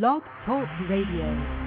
Blog Talk Radio.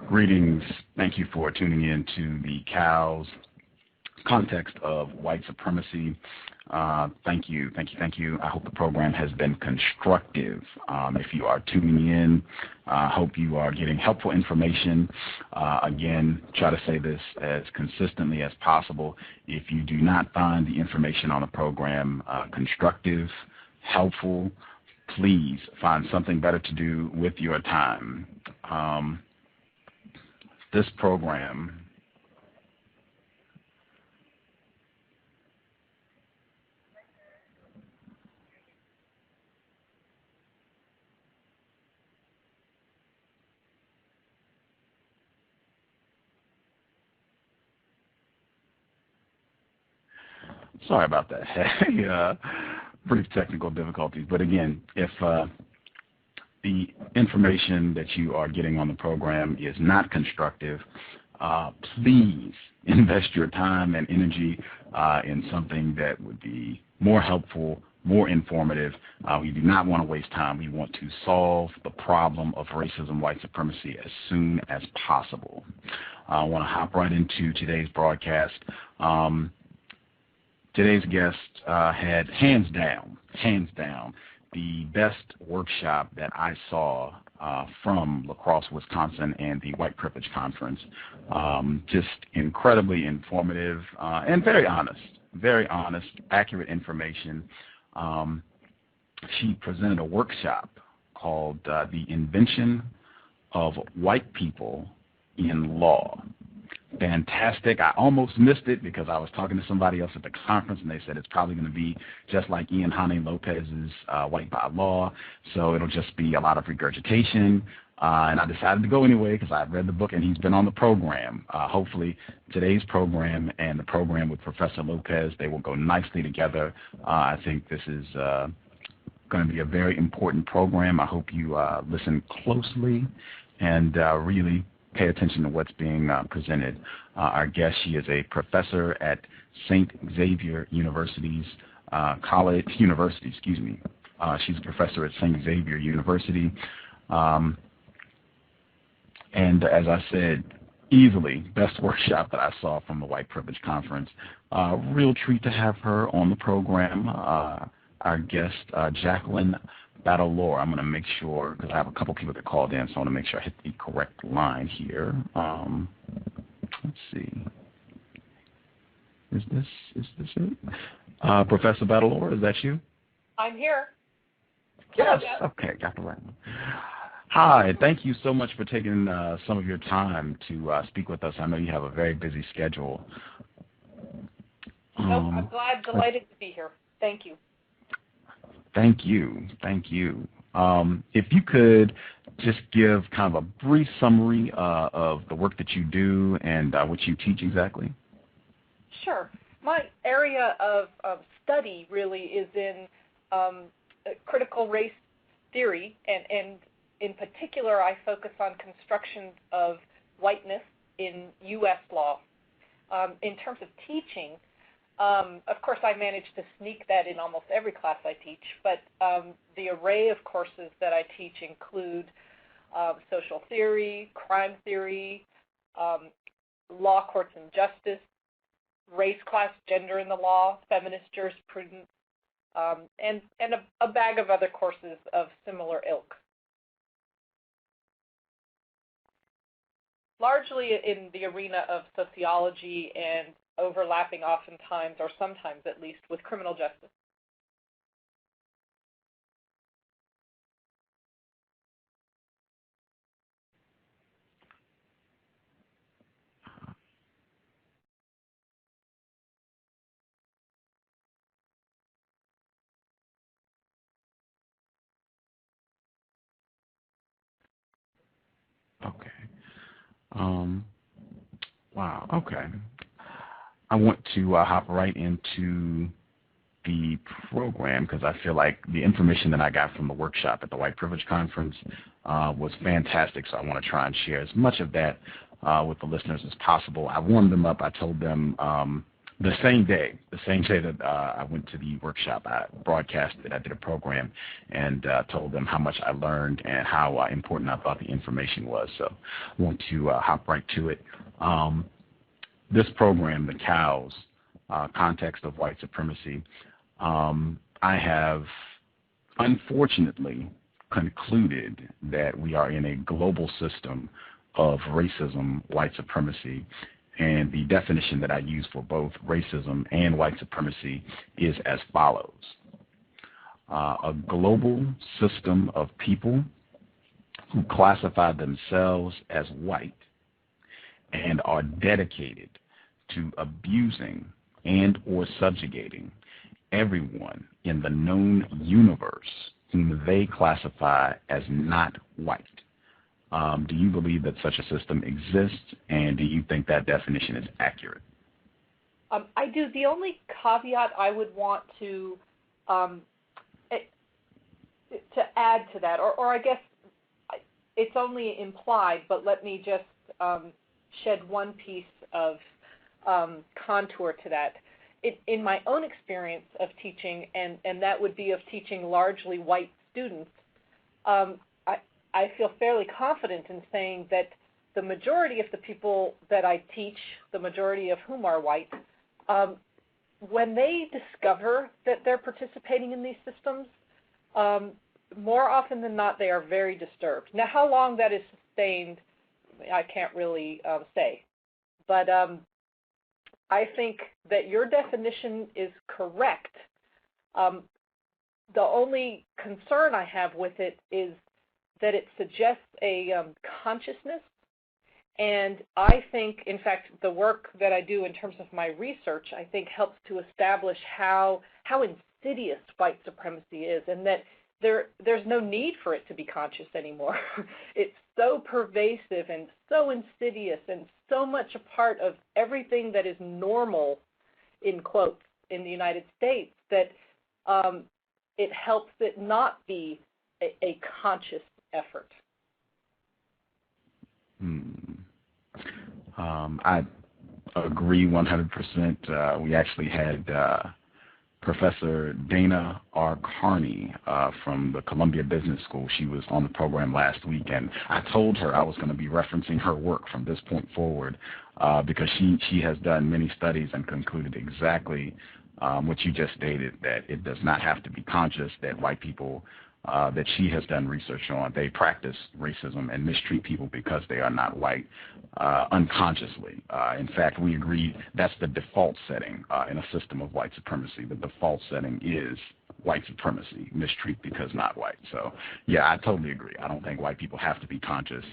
Greetings. Thank you for tuning in to the C.O.W.S context of white supremacy. Thank you. I hope the program has been constructive. If you are tuning in, I hope you are getting helpful information. Again, try to say this as consistently as possible. If you do not find the information on the program constructive, helpful, please find something better to do with your time. This program sorry about that. Brief technical difficulties. But again, if the information that you are getting on the program is not constructive, please invest your time and energy in something that would be more helpful, more informative. We do not want to waste time. We want to solve the problem of racism, white supremacy as soon as possible. I want to hop right into today's broadcast. Today's guest had hands down, the best workshop that I saw from La Crosse, Wisconsin, and the White Privilege Conference. Just incredibly informative and very honest, accurate information. She presented a workshop called The Invention of White People in Law. Fantastic. I almost missed it because I was talking to somebody else at the conference and they said it's probably going to be just like Ian Hane Lopez's White by Law, so it'll just be a lot of regurgitation. And I decided to go anyway because I've read the book and he's been on the program. Hopefully today's program and the program with Professor Lopez, they will go nicely together. I think this is going to be a very important program. I hope you listen closely and really pay attention to what's being presented. Our guest, she is a professor at St. Xavier University. She's a professor at St. Xavier University. And as I said, easily best workshop that I saw from the White Privilege Conference. Real treat to have her on the program. Our guest, Jacqueline Battalora. I'm going to make sure, because I have a couple people that called in, so I want to make sure I hit the correct line here. Let's see. Is this it? Professor Battalora, is that you? I'm here. Yes. Okay, got the right one. Hi, thank you so much for taking some of your time to speak with us. I know you have a very busy schedule. I'm delighted to be here. Thank you. Thank you. If you could just give kind of a brief summary of the work that you do and what you teach exactly. Sure. My area of study really is in critical race theory, and in particular I focus on constructions of whiteness in U.S. law. In terms of teaching, of course, I manage to sneak that in almost every class I teach, but the array of courses that I teach include social theory, crime theory, law, courts, and justice, race, class, gender in the law, feminist jurisprudence, and a bag of other courses of similar ilk. Largely in the arena of sociology and overlapping oftentimes, or sometimes at least, with criminal justice. Okay. Wow. Okay. I want to hop right into the program because I feel like the information that I got from the workshop at the White Privilege Conference was fantastic. So I want to try and share as much of that with the listeners as possible. I warmed them up. I told them the same day that I went to the workshop, I broadcasted, I did a program, and told them how much I learned and how important I thought the information was. So I want to hop right to it. This program, the C.O.W.S, Context of White Supremacy, I have unfortunately concluded that we are in a global system of racism, white supremacy, and the definition that I use for both racism and white supremacy is as follows. A global system of people who classify themselves as white and are dedicated to abusing and or subjugating everyone in the known universe whom they classify as not white. Do you believe that such a system exists, and do you think that definition is accurate? I do. The only caveat I would want to add to that, or I guess it's only implied, but let me just shed one piece of contour to that. In my own experience of teaching, and that would be of teaching largely white students, I feel fairly confident in saying that the majority of the people that I teach, the majority of whom are white, when they discover that they're participating in these systems, more often than not, they are very disturbed. Now, how long that is sustained, I can't really say. But I think that your definition is correct. The only concern I have with it is that it suggests a consciousness, and I think, in fact, the work that I do in terms of my research, I think helps to establish how insidious white supremacy is, and that there's no need for it to be conscious anymore. It's so pervasive and so insidious and so much a part of everything that is normal, in quotes, in the United States, that it helps it not be a conscious effort. I agree 100%. We actually had Professor Dana R. Carney from the Columbia Business School. She was on the program last week, and I told her I was going to be referencing her work from this point forward because she has done many studies and concluded exactly what you just stated, that it does not have to be conscious, that white people that she has done research on, they practice racism and mistreat people because they are not white unconsciously. In fact, we agree that's the default setting in a system of white supremacy. The default setting is white supremacy, mistreat because not white. So, yeah, I totally agree. I don't think white people have to be conscious,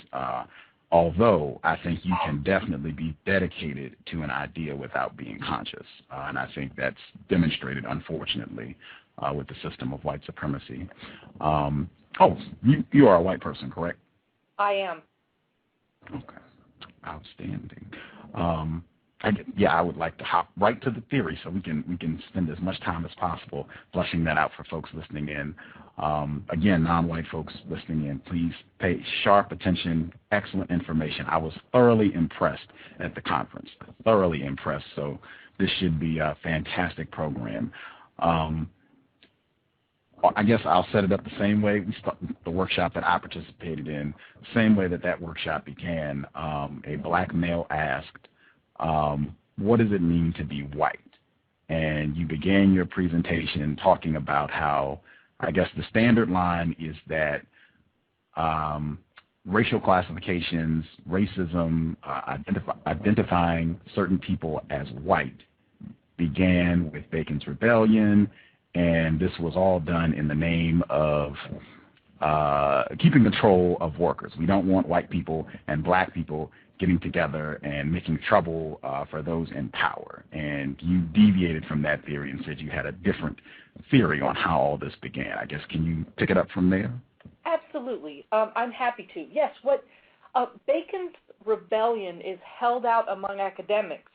although I think you can definitely be dedicated to an idea without being conscious. And I think that's demonstrated, unfortunately, with the system of white supremacy. You are a white person, correct? I am. Okay, outstanding. I would like to hop right to the theory so we can spend as much time as possible fleshing that out for folks listening in. Again, non-white folks listening in, please pay sharp attention. Excellent information. I was thoroughly impressed at the conference. Thoroughly impressed. So this should be a fantastic program. I guess I'll set it up the same way the workshop that I participated in, same way that workshop began. A black male asked, what does it mean to be white? And you began your presentation talking about how, I guess the standard line is that racial classifications, racism, identifying certain people as white began with Bacon's Rebellion, and this was all done in the name of keeping control of workers. We don't want white people and black people getting together and making trouble for those in power. And you deviated from that theory and said you had a different theory on how all this began. I guess, can you pick it up from there? Absolutely. I'm happy to. Yes, what Bacon's Rebellion is held out among academics,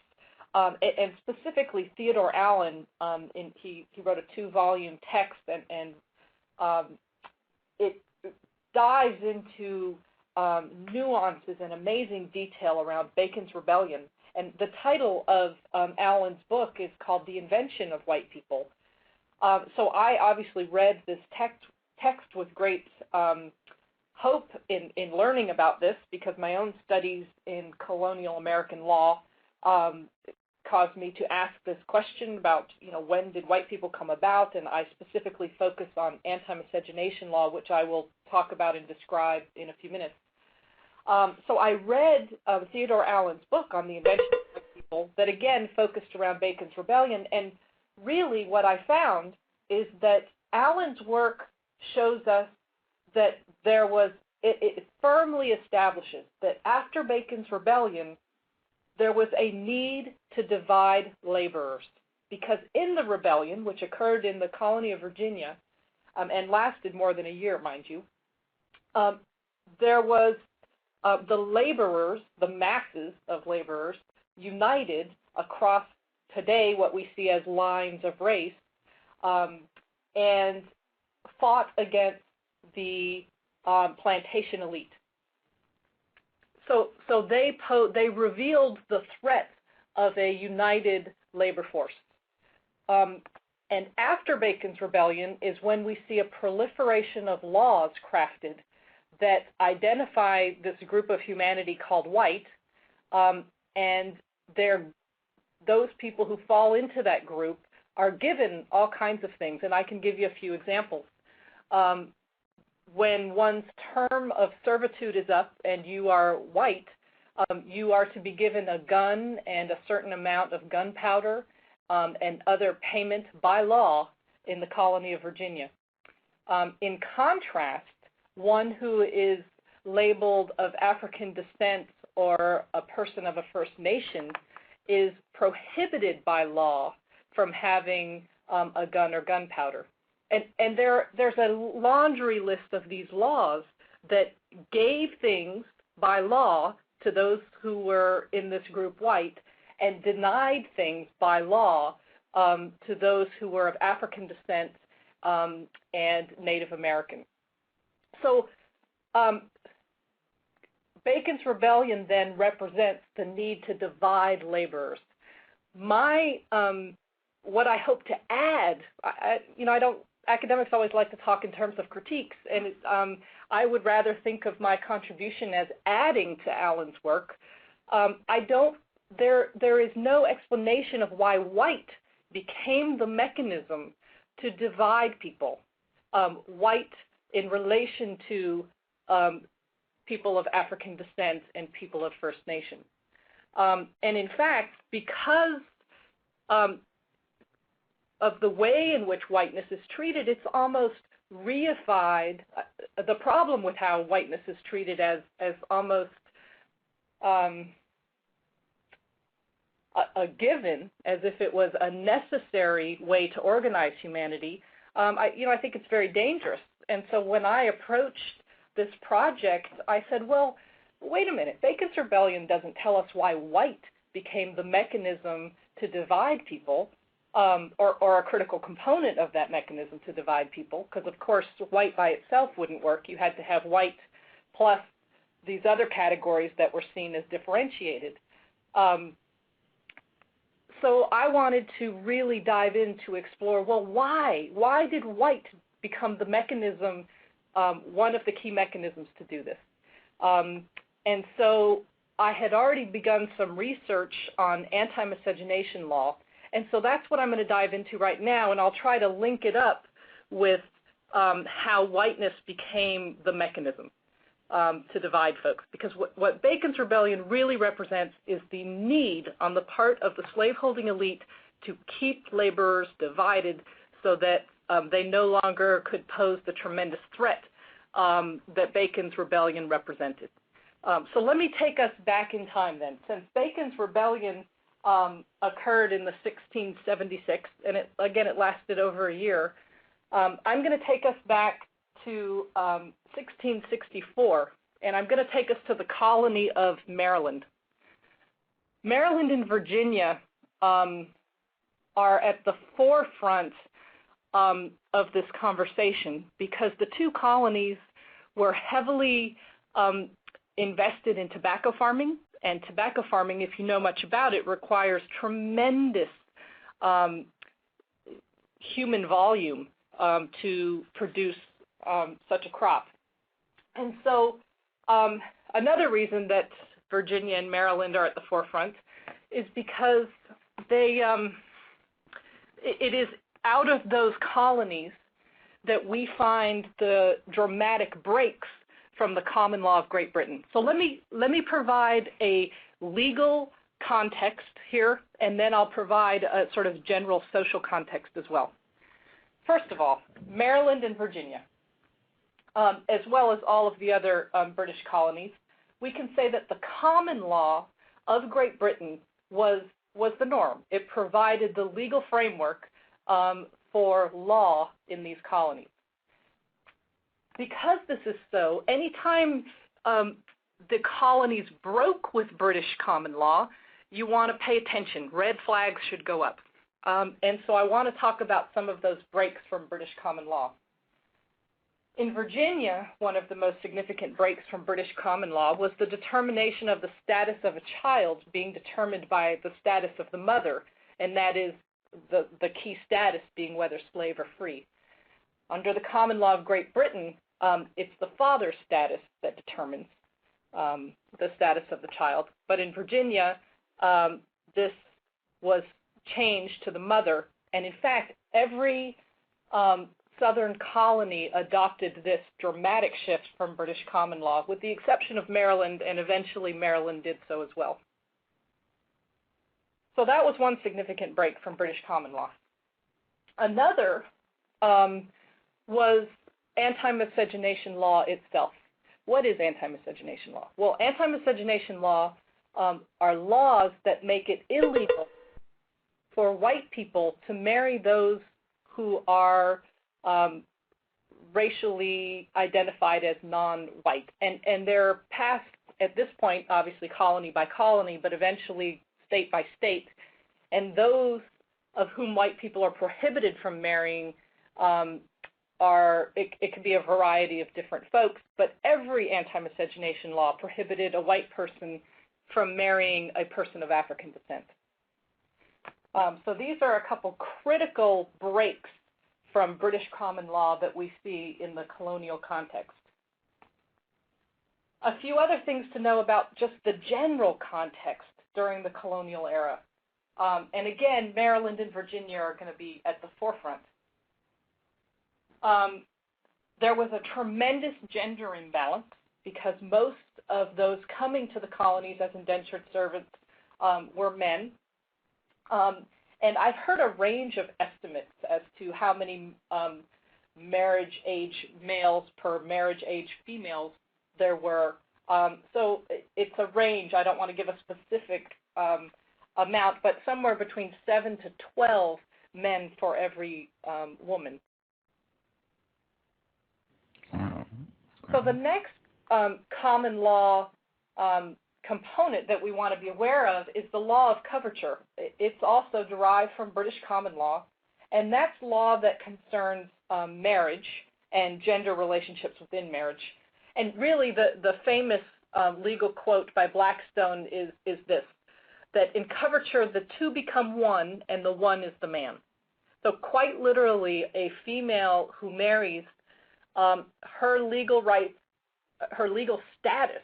and specifically Theodore Allen. He wrote a 2-volume text, and it dives into nuances and amazing detail around Bacon's Rebellion. And the title of Allen's book is called The Invention of White People. So I obviously read this text with great hope in learning about this, because my own studies in colonial American law caused me to ask this question about, when did white people come about? And I specifically focus on anti-miscegenation law, which I will talk about and describe in a few minutes. So I read Theodore Allen's book on the invention of white people that, again, focused around Bacon's Rebellion. And really what I found is that Allen's work shows us that it firmly establishes that after Bacon's Rebellion, there was a need to divide laborers, because in the rebellion, which occurred in the colony of Virginia and lasted more than a year, mind you, there was the laborers, the masses of laborers, united across today what we see as lines of race, and fought against the plantation elite. So they revealed the threat of a united labor force. And after Bacon's Rebellion is when we see a proliferation of laws crafted that identify this group of humanity called white, and those people who fall into that group are given all kinds of things, and I can give you a few examples. When one's term of servitude is up and you are white, you are to be given a gun and a certain amount of gunpowder and other payment by law in the colony of Virginia. In contrast, one who is labeled of African descent or a person of a First Nation is prohibited by law from having a gun or gunpowder. And there's a laundry list of these laws that gave things by law to those who were in this group white and denied things by law to those who were of African descent and Native American. So Bacon's Rebellion then represents the need to divide laborers. What I hope to add, academics always like to talk in terms of critiques, and I would rather think of my contribution as adding to Allen's work. There is no explanation of why white became the mechanism to divide people, white in relation to people of African descent and people of First Nation. And in fact, because of the way in which whiteness is treated, it's almost reified. The problem with how whiteness is treated as almost a given, as if it was a necessary way to organize humanity, I think it's very dangerous. And so when I approached this project, I said, well, wait a minute, Bacon's Rebellion doesn't tell us why white became the mechanism to divide people, or a critical component of that mechanism to divide people, because of course white by itself wouldn't work. You had to have white plus these other categories that were seen as differentiated. So I wanted to really dive in to explore, well, why? Why did white become the mechanism, one of the key mechanisms to do this. And so I had already begun some research on anti-miscegenation law, and so that's what I'm going to dive into right now, and I'll try to link it up with how whiteness became the mechanism to divide folks. Because what Bacon's Rebellion really represents is the need on the part of the slaveholding elite to keep laborers divided so that they no longer could pose the tremendous threat that Bacon's Rebellion represented. So let me take us back in time then. Since Bacon's Rebellion occurred in the 1676, and it lasted over a year, I'm going to take us back to 1664, and I'm going to take us to the colony of Maryland. Maryland and Virginia are at the forefront of this conversation because the two colonies were heavily invested in tobacco farming, and tobacco farming, if you know much about it, requires tremendous human volume to produce such a crop. And so another reason that Virginia and Maryland are at the forefront is because it is out of those colonies that we find the dramatic breaks from the common law of Great Britain. So let me provide a legal context here, and then I'll provide a sort of general social context as well. First of all, Maryland and Virginia, as well as all of the other British colonies, we can say that the common law of Great Britain was the norm. It provided the legal framework for law in these colonies. Because this is so, anytime the colonies broke with British common law, you want to pay attention. Red flags should go up. And so I want to talk about some of those breaks from British common law. In Virginia, one of the most significant breaks from British common law was the determination of the status of a child being determined by the status of the mother, and that is the key status being whether slave or free. Under the common law of Great Britain, it's the father's status that determines the status of the child. But in Virginia, this was changed to the mother. And in fact, every southern colony adopted this dramatic shift from British common law, with the exception of Maryland, and eventually Maryland did so as well. So that was one significant break from British common law. Another was anti-miscegenation law itself. What is anti-miscegenation law? Well, anti-miscegenation law are laws that make it illegal for white people to marry those who are racially identified as non-white. And they're passed at this point, obviously colony by colony, but eventually state by state. And those of whom white people are prohibited from marrying it can be a variety of different folks, but every anti-miscegenation law prohibited a white person from marrying a person of African descent. So these are a couple critical breaks from British common law that we see in the colonial context. A few other things to know about just the general context during the colonial era. And again, Maryland and Virginia are going to be at the forefront. There was a tremendous gender imbalance because most of those coming to the colonies as indentured servants were men. And I've heard a range of estimates as to how many marriage-age males per marriage-age females there were. So it's a range. I don't want to give a specific amount, but somewhere between 7 to 12 men for every woman. Wow. So the next common law component that we want to be aware of is the law of coverture. It's also derived from British common law, and that's law that concerns marriage and gender relationships within marriage. And really the famous legal quote by Blackstone is this, that in coverture the two become one and the one is the man. So quite literally, a female who marries, her legal rights, her legal status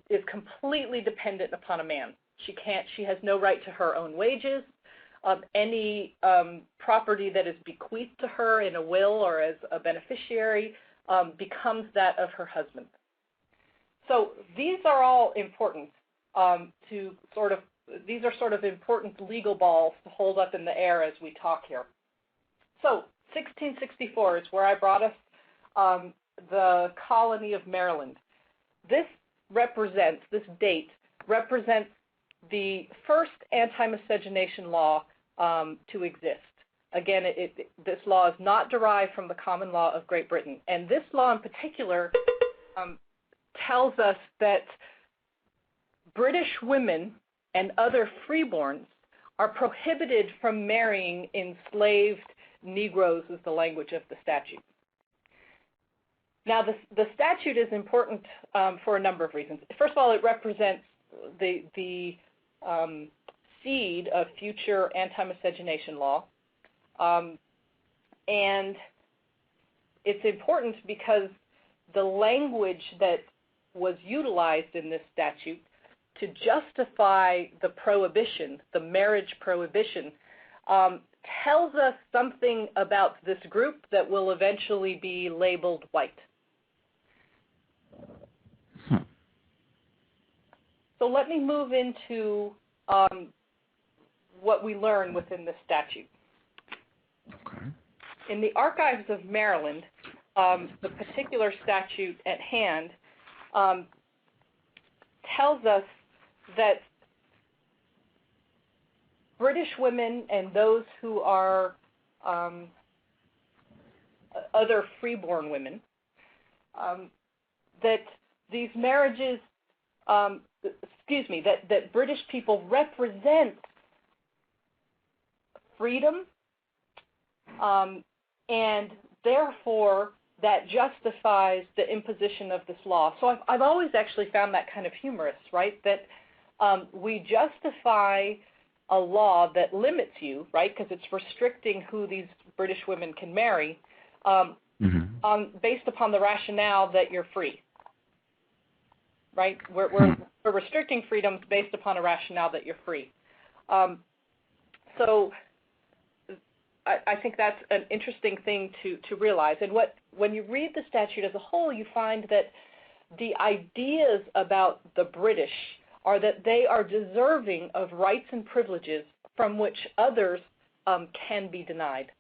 is completely dependent upon a man. She has no right to her own wages. Any property that is bequeathed to her in a will or as a beneficiary becomes that of her husband. So these are all important these are sort of important legal balls to hold up in the air as we talk here. So 1664 is where I brought us the colony of Maryland. This date represents the first anti-miscegenation law to exist. Again, this law is not derived from the common law of Great Britain. And this law in particular tells us that British women and other freeborns are prohibited from marrying enslaved Negroes, is the language of the statute. Now, the statute is important for a number of reasons. First of all, it represents the seed of future anti-miscegenation law. And it's important because the language that was utilized in this statute to justify the prohibition, the marriage prohibition, tells us something about this group that will eventually be labeled white. So let me move into what we learn within the statute. Okay. In the Archives of Maryland, the particular statute at hand tells us that British women and those who are other freeborn women, that these marriages, that British people represent freedom, and therefore that justifies the imposition of this law. So I've always actually found that kind of humorous, right? That we justify a law that limits you, right, because it's restricting who these British women can marry, based upon the rationale that you're free, right? We're restricting freedoms based upon a rationale that you're free. So I think that's an interesting thing to realize. And when you read the statute as a whole, you find that the ideas about the British are that they are deserving of rights and privileges from which others can be denied.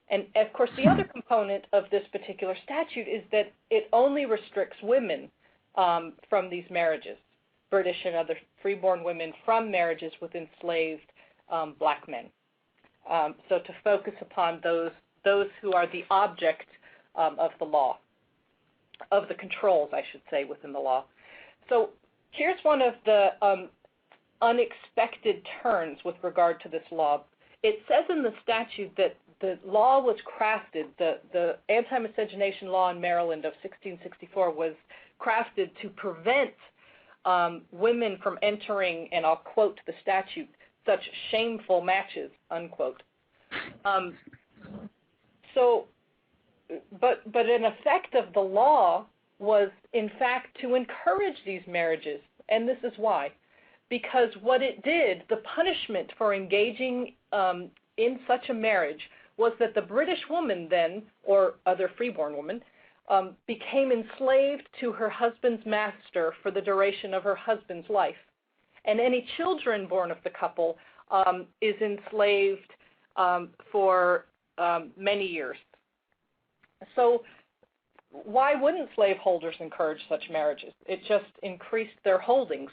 And, of course, the other component of this particular statute is that it only restricts women from these marriages, British and other freeborn women from marriages with enslaved black men. So to focus upon those who are the object of the law, of the controls, I should say, within the law. So here's one of the unexpected turns with regard to this law. It says in the statute that the law was crafted, the anti-miscegenation law in Maryland of 1664 was crafted to prevent women from entering, and I'll quote the statute, such shameful matches, unquote. But an effect of the law was, in fact, to encourage these marriages, and this is why. Because what it did, the punishment for engaging in such a marriage was that the British woman then, or other freeborn woman, became enslaved to her husband's master for the duration of her husband's life. And any children born of the couple is enslaved for many years. So why wouldn't slaveholders encourage such marriages? It just increased their holdings.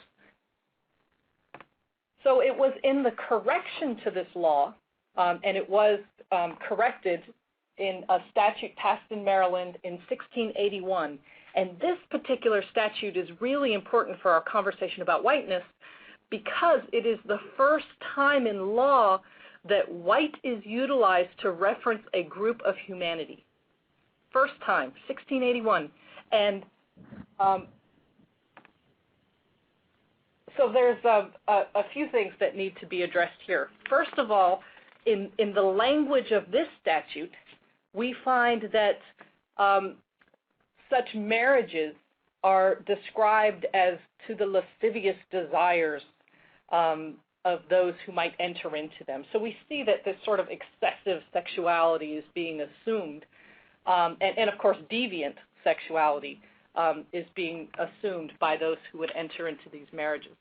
So it was in the correction to this law, and it was corrected in a statute passed in Maryland in 1681. And this particular statute is really important for our conversation about whiteness because it is the first time in law that white is utilized to reference a group of humanity. First time, 1681. And so there's a few things that need to be addressed here. First of all, in the language of this statute, we find that such marriages are described as to the lascivious desires of those who might enter into them. So we see that this sort of excessive sexuality is being assumed, and of course deviant sexuality is being assumed by those who would enter into these marriages.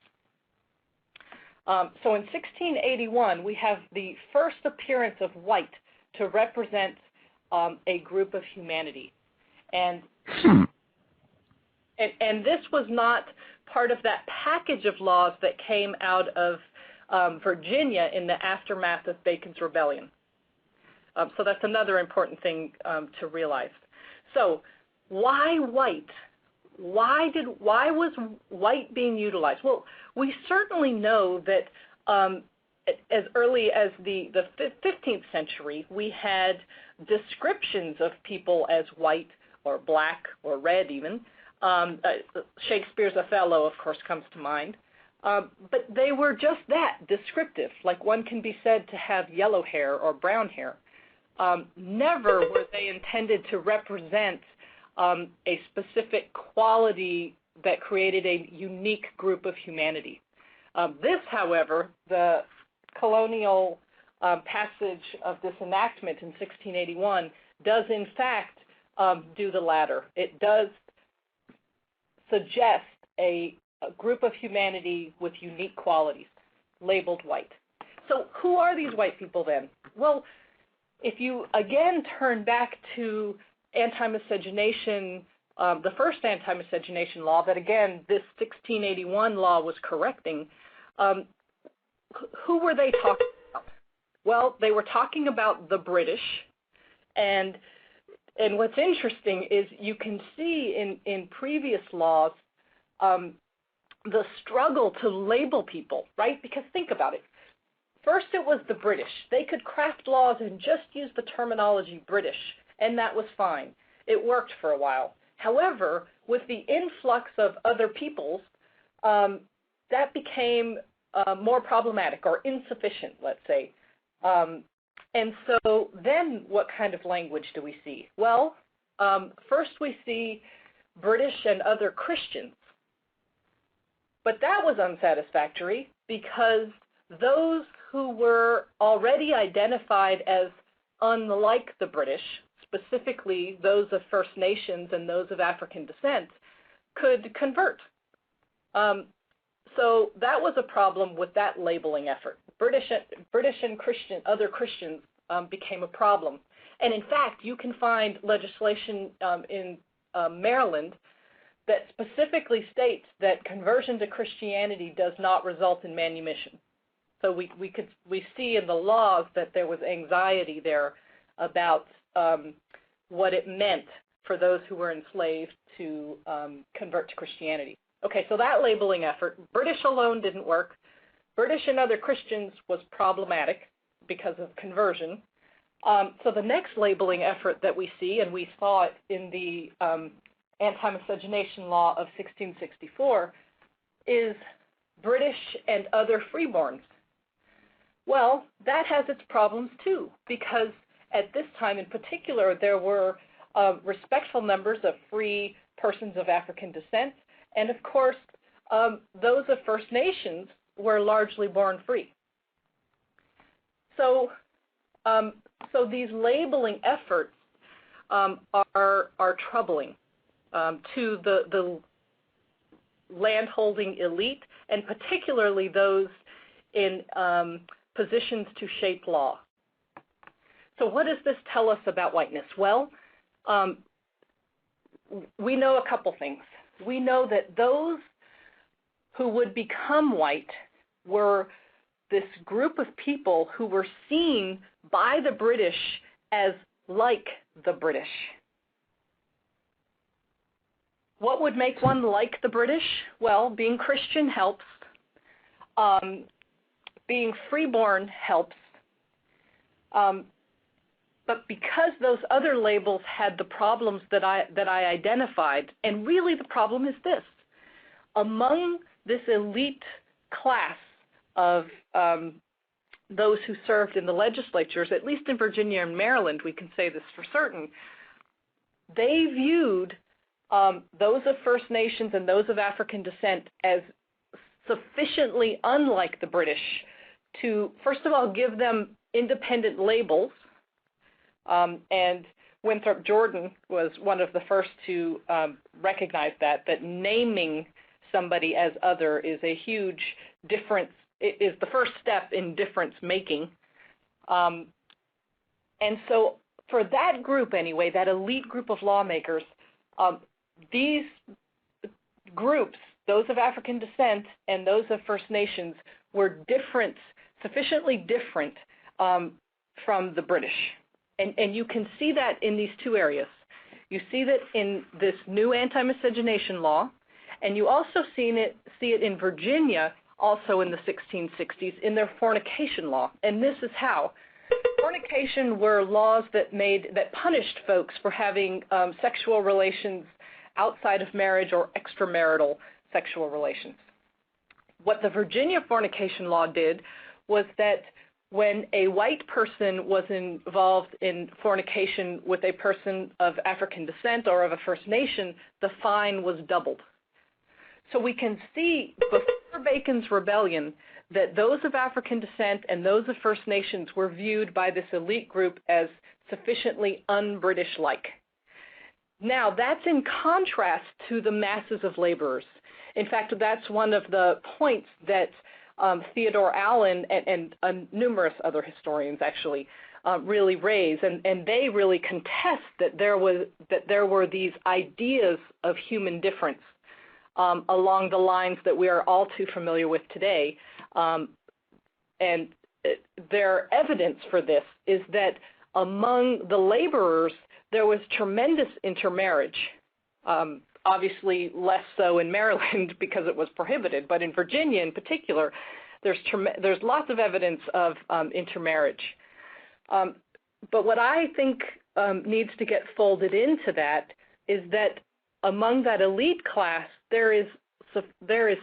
So in 1681, we have the first appearance of white to represent a group of humanity. And this was not part of that package of laws that came out of Virginia in the aftermath of Bacon's Rebellion. So that's another important thing to realize. So why white? Why was white being utilized? Well, we certainly know that as early as the 15th century, we had descriptions of people as white or black or red even. Shakespeare's Othello, of course, comes to mind. But they were just that, descriptive, like one can be said to have yellow hair or brown hair. Never were they intended to represent a specific quality that created a unique group of humanity. This, however, the colonial passage of this enactment in 1681 does in fact do the latter. It does suggest a group of humanity with unique qualities, labeled white. So who are these white people then? Well, if you again turn back to anti-miscegenation, the first anti-miscegenation law that again this 1681 law was correcting, who were they talking about? Well, they were talking about the British, and what's interesting is you can see in previous laws the struggle to label people, right? Because think about it. First it was the British. They could craft laws and just use the terminology British, and that was fine. It worked for a while. However, with the influx of other peoples, that became more problematic or insufficient, let's say. And so then what kind of language do we see? Well, first we see British and other Christians. But that was unsatisfactory because those who were already identified as unlike the British, specifically those of First Nations and those of African descent, could convert. So that was a problem with that labeling effort. British and other Christians became a problem. And in fact, you can find legislation in Maryland that specifically states that conversion to Christianity does not result in manumission. So we see in the laws that there was anxiety there about what it meant for those who were enslaved to convert to Christianity. Okay, so that labeling effort, British alone didn't work. British and other Christians was problematic because of conversion. So the next labeling effort that we see, and we saw it in the anti-miscegenation law of 1664, is British and other freeborns. Well, that has its problems too, because at this time in particular, there were respectful numbers of free persons of African descent, and of course, those of First Nations were largely born free. So these labeling efforts are troubling to the landholding elite, and particularly those in positions to shape law. So what does this tell us about whiteness? Well, we know a couple things. We know that those who would become white were this group of people who were seen by the British as like the British. What would make one like the British? Well, being Christian helps. Being freeborn helps. But because those other labels had the problems that I identified, and really the problem is this: among this elite class of those who served in the legislatures, at least in Virginia and Maryland, we can say this for certain, they viewed those of First Nations and those of African descent as sufficiently unlike the British to, first of all, give them independent labels. And Winthrop Jordan was one of the first to recognize that naming somebody as other is a huge difference, is the first step in difference making. And so for that group anyway, that elite group of lawmakers, these groups, those of African descent and those of First Nations, were different, sufficiently different from the British. And you can see that in these two areas. You see that in this new anti-miscegenation law, and you also see it in Virginia, also in the 1660s, in their fornication law. And this is how. Fornication were laws that punished folks for having sexual relations outside of marriage or extramarital sexual relations. What the Virginia fornication law did was that when a white person was involved in fornication with a person of African descent or of a First Nation, the fine was doubled. So we can see before Bacon's Rebellion that those of African descent and those of First Nations were viewed by this elite group as sufficiently un-British-like. Now, that's in contrast to the masses of laborers. In fact, that's one of the points that Theodore Allen and numerous other historians actually really raise, and they really contest that there were these ideas of human difference along the lines that we are all too familiar with today. And their evidence for this is that among the laborers, there was tremendous intermarriage. Obviously less so in Maryland because it was prohibited, but in Virginia in particular, there's lots of evidence of intermarriage. But what I think needs to get folded into that is that among that elite class, there is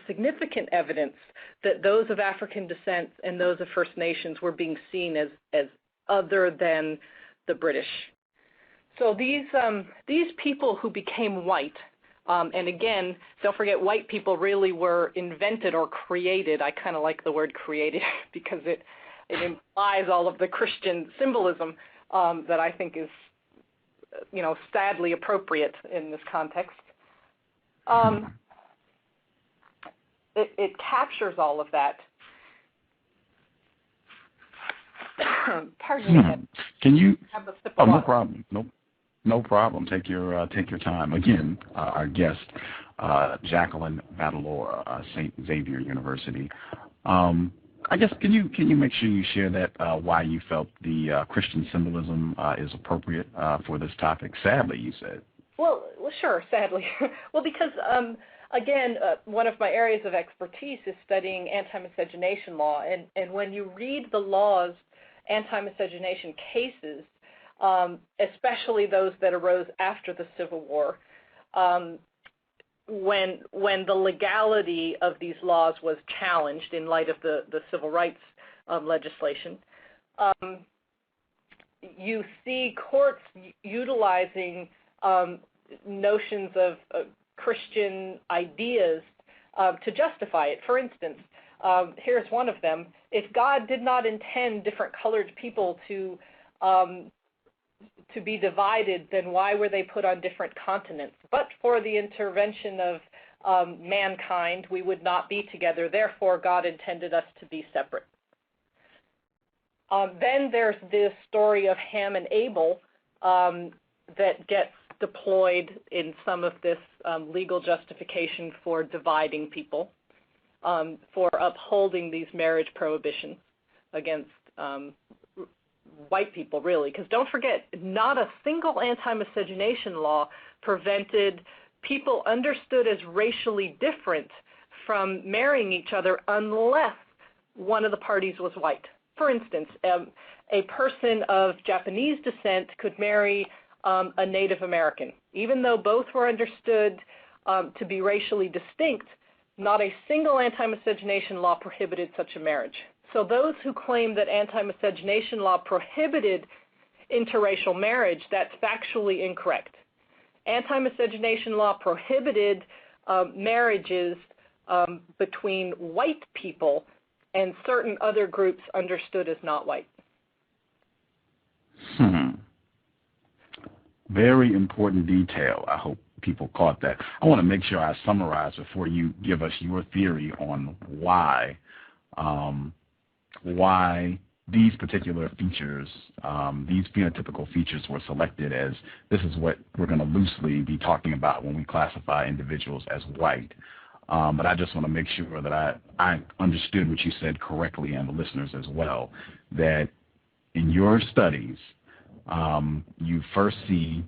significant evidence that those of African descent and those of First Nations were being seen as other than the British. So these people who became white, and again, don't forget, white people really were invented or created. I kind of like the word created because it implies all of the Christian symbolism that I think is, sadly appropriate in this context. It captures all of that. Pardon me. Can you? Have a sip of no water. problem. No problem. Take your time. Again, our guest, Jacqueline Battalora, St. Xavier University. I guess can you make sure you share that why you felt the Christian symbolism is appropriate for this topic? Sadly, you said. Well, sure. Sadly, well, because again, one of my areas of expertise is studying anti-miscegenation law, and when you read the law's anti-miscegenation cases, especially those that arose after the Civil War, when the legality of these laws was challenged in light of the civil rights legislation, you see courts utilizing notions of Christian ideas to justify it. For instance, here's one of them. If God did not intend different colored people to be divided, then why were they put on different continents? But for the intervention of mankind, we would not be together. Therefore, God intended us to be separate. Then there's this story of Ham and Abel that gets deployed in some of this legal justification for dividing people, for upholding these marriage prohibitions against white people, really. Because don't forget, not a single anti-miscegenation law prevented people understood as racially different from marrying each other unless one of the parties was white. For instance, a person of Japanese descent could marry a Native American. Even though both were understood to be racially distinct, not a single anti-miscegenation law prohibited such a marriage. So those who claim that anti-miscegenation law prohibited interracial marriage, that's factually incorrect. Anti-miscegenation law prohibited marriages between white people and certain other groups understood as not white. Very important detail. I hope people caught that. I want to make sure I summarize before you give us your theory on why these particular features, these phenotypical features were selected as this is what we're going to loosely be talking about when we classify individuals as white. But I just want to make sure that I understood what you said correctly, and the listeners as well, that in your studies, you first see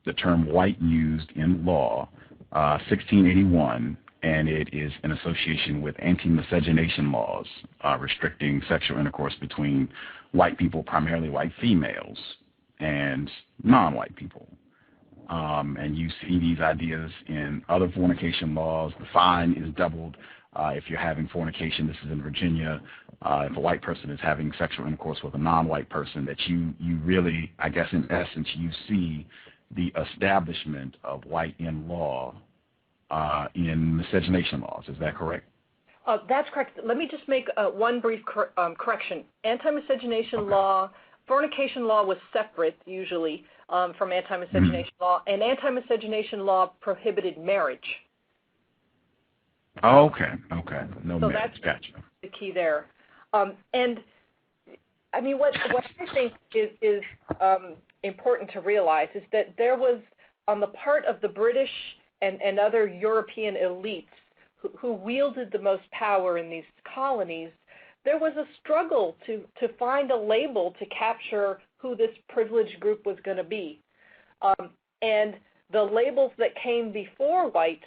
the term white used in law, 1681, and it is in association with anti-miscegenation laws restricting sexual intercourse between white people, primarily white females, and non-white people. And you see these ideas in other fornication laws. The fine is doubled if you're having fornication. This is in Virginia. If a white person is having sexual intercourse with a non-white person, that you really, I guess in essence, you see the establishment of white in law in miscegenation laws. Is that correct? That's correct. Let me just make one brief correction. Anti-miscegenation law, fornication law was separate usually from anti-miscegenation law, and anti-miscegenation law prohibited marriage. Okay. No so marriage. That's Gotcha. the key there. And I mean, what I think is important to realize is that there was, on the part of the British and other European elites who wielded the most power in these colonies, there was a struggle to find a label to capture who this privileged group was going to be. And the labels that came before white,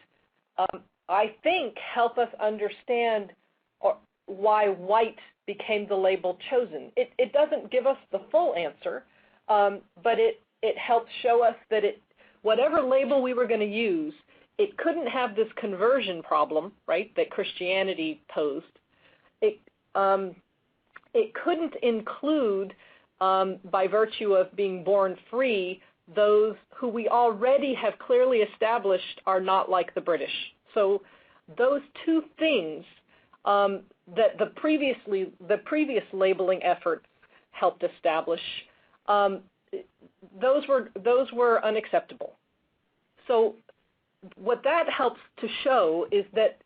I think, help us understand why white became the label chosen. It doesn't give us the full answer, but it helps show us that whatever label we were going to use, it couldn't have this conversion problem, right, that Christianity posed. It couldn't include, by virtue of being born free, those who we already have clearly established are not like the British. So those two things that the previous labeling efforts helped establish, those were unacceptable. So what that helps to show is that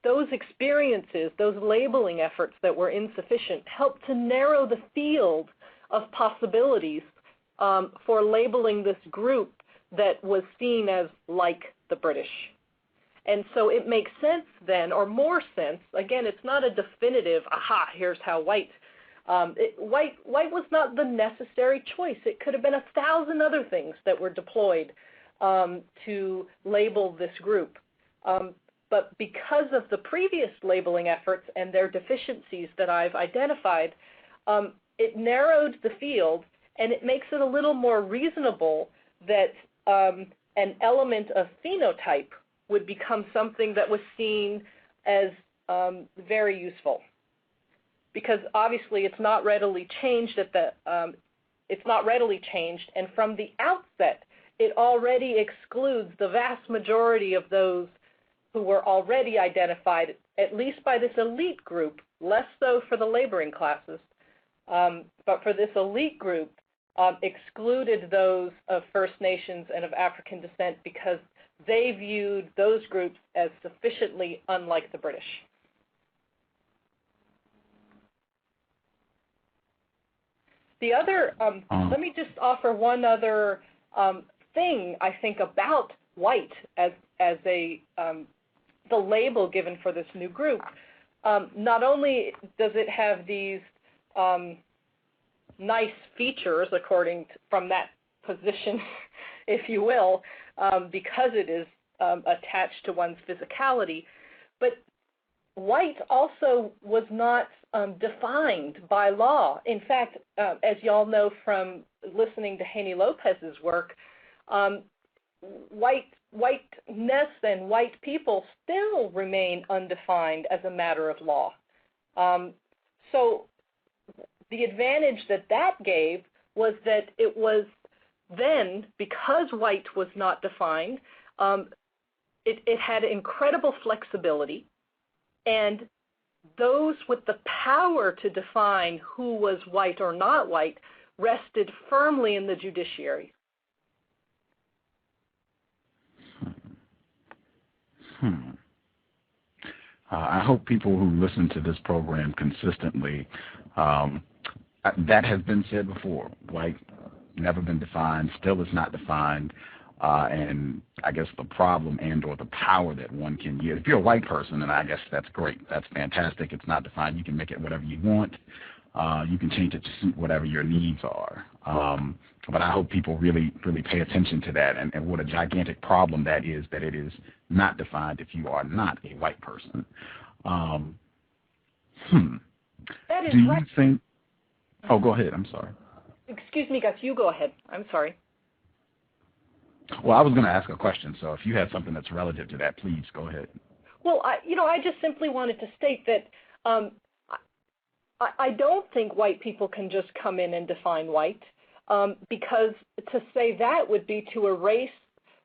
those experiences, those labeling efforts that were insufficient, helped to narrow the field of possibilities for labeling this group that was seen as like the British. And so it makes sense then, or more sense, again, it's not a definitive, here's how white. White was not the necessary choice. It could have been 1,000 other things that were deployed to label this group. But because of the previous labeling efforts and their deficiencies that I've identified, it narrowed the field, and it makes it a little more reasonable that an element of phenotype would become something that was seen as very useful. Because obviously it's not readily changed and from the outset it already excludes the vast majority of those who were already identified, at least by this elite group, less so for the laboring classes, but for this elite group, excluded those of First Nations and of African descent because they viewed those groups as sufficiently unlike the British. The other, let me just offer one other thing I think about white as the label given for this new group. Not only does it have these nice features, from that position, if you will, because it is attached to one's physicality, but white also was not defined by law. In fact, as you all know from listening to Haney Lopez's work, whiteness and white people still remain undefined as a matter of law. So the advantage that gave was that it was then, because white was not defined, it had incredible flexibility, and those with the power to define who was white or not white rested firmly in the judiciary. I hope people who listen to this program consistently, that has been said before. White, never been defined, still is not defined, and I guess the problem and or the power that one can use. If you're a white person, and I guess that's great, that's fantastic, it's not defined, you can make it whatever you want. You can change it to suit whatever your needs are. But I hope people really pay attention to that and what a gigantic problem that is, that it is not defined if you are not a white person. That is Do right. you think... Oh, go ahead. I'm sorry. Excuse me, Gus, you go ahead. I'm sorry. Well, I was going to ask a question, so if you had something that's relative to that, please go ahead. Well, I just simply wanted to state that I don't think white people can just come in and define white, because to say that would be to erase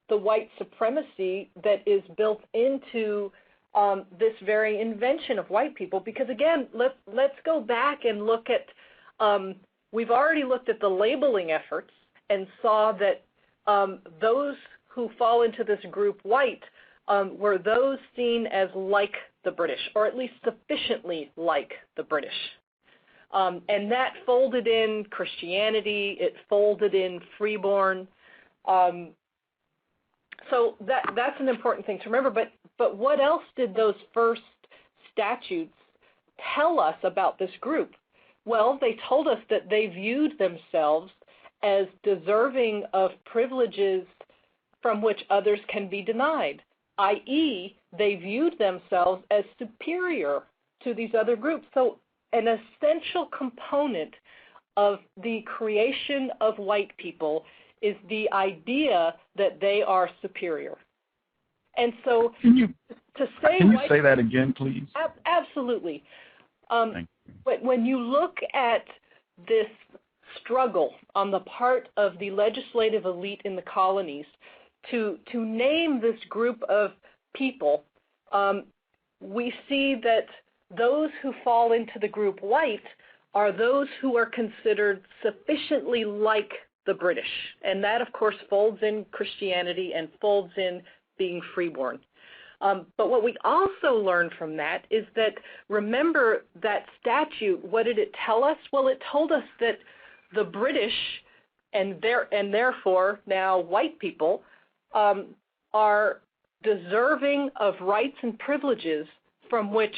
the white supremacy that is built into this very invention of white people. Because again, let's go back and look at, we've already looked at the labeling efforts and saw that those who fall into this group white were those seen as like the British, or at least sufficiently like the British. And that folded in Christianity, it folded in freeborn. So that's an important thing to remember. But what else did those first statutes tell us about this group? Well, they told us that they viewed themselves as deserving of privileges from which others can be denied, i.e., they viewed themselves as superior to these other groups. So an essential component of the creation of white people is the idea that they are superior. And so Can you say that again, please? Absolutely. Thank you. When you look at this struggle on the part of the legislative elite in the colonies to name this group of people, we see that those who fall into the group white are those who are considered sufficiently like the British. And that, of course, folds in Christianity and folds in being freeborn. But what we also learned from that is that, remember that statute, what did it tell us? Well, it told us that the British, and therefore now white people, are deserving of rights and privileges from which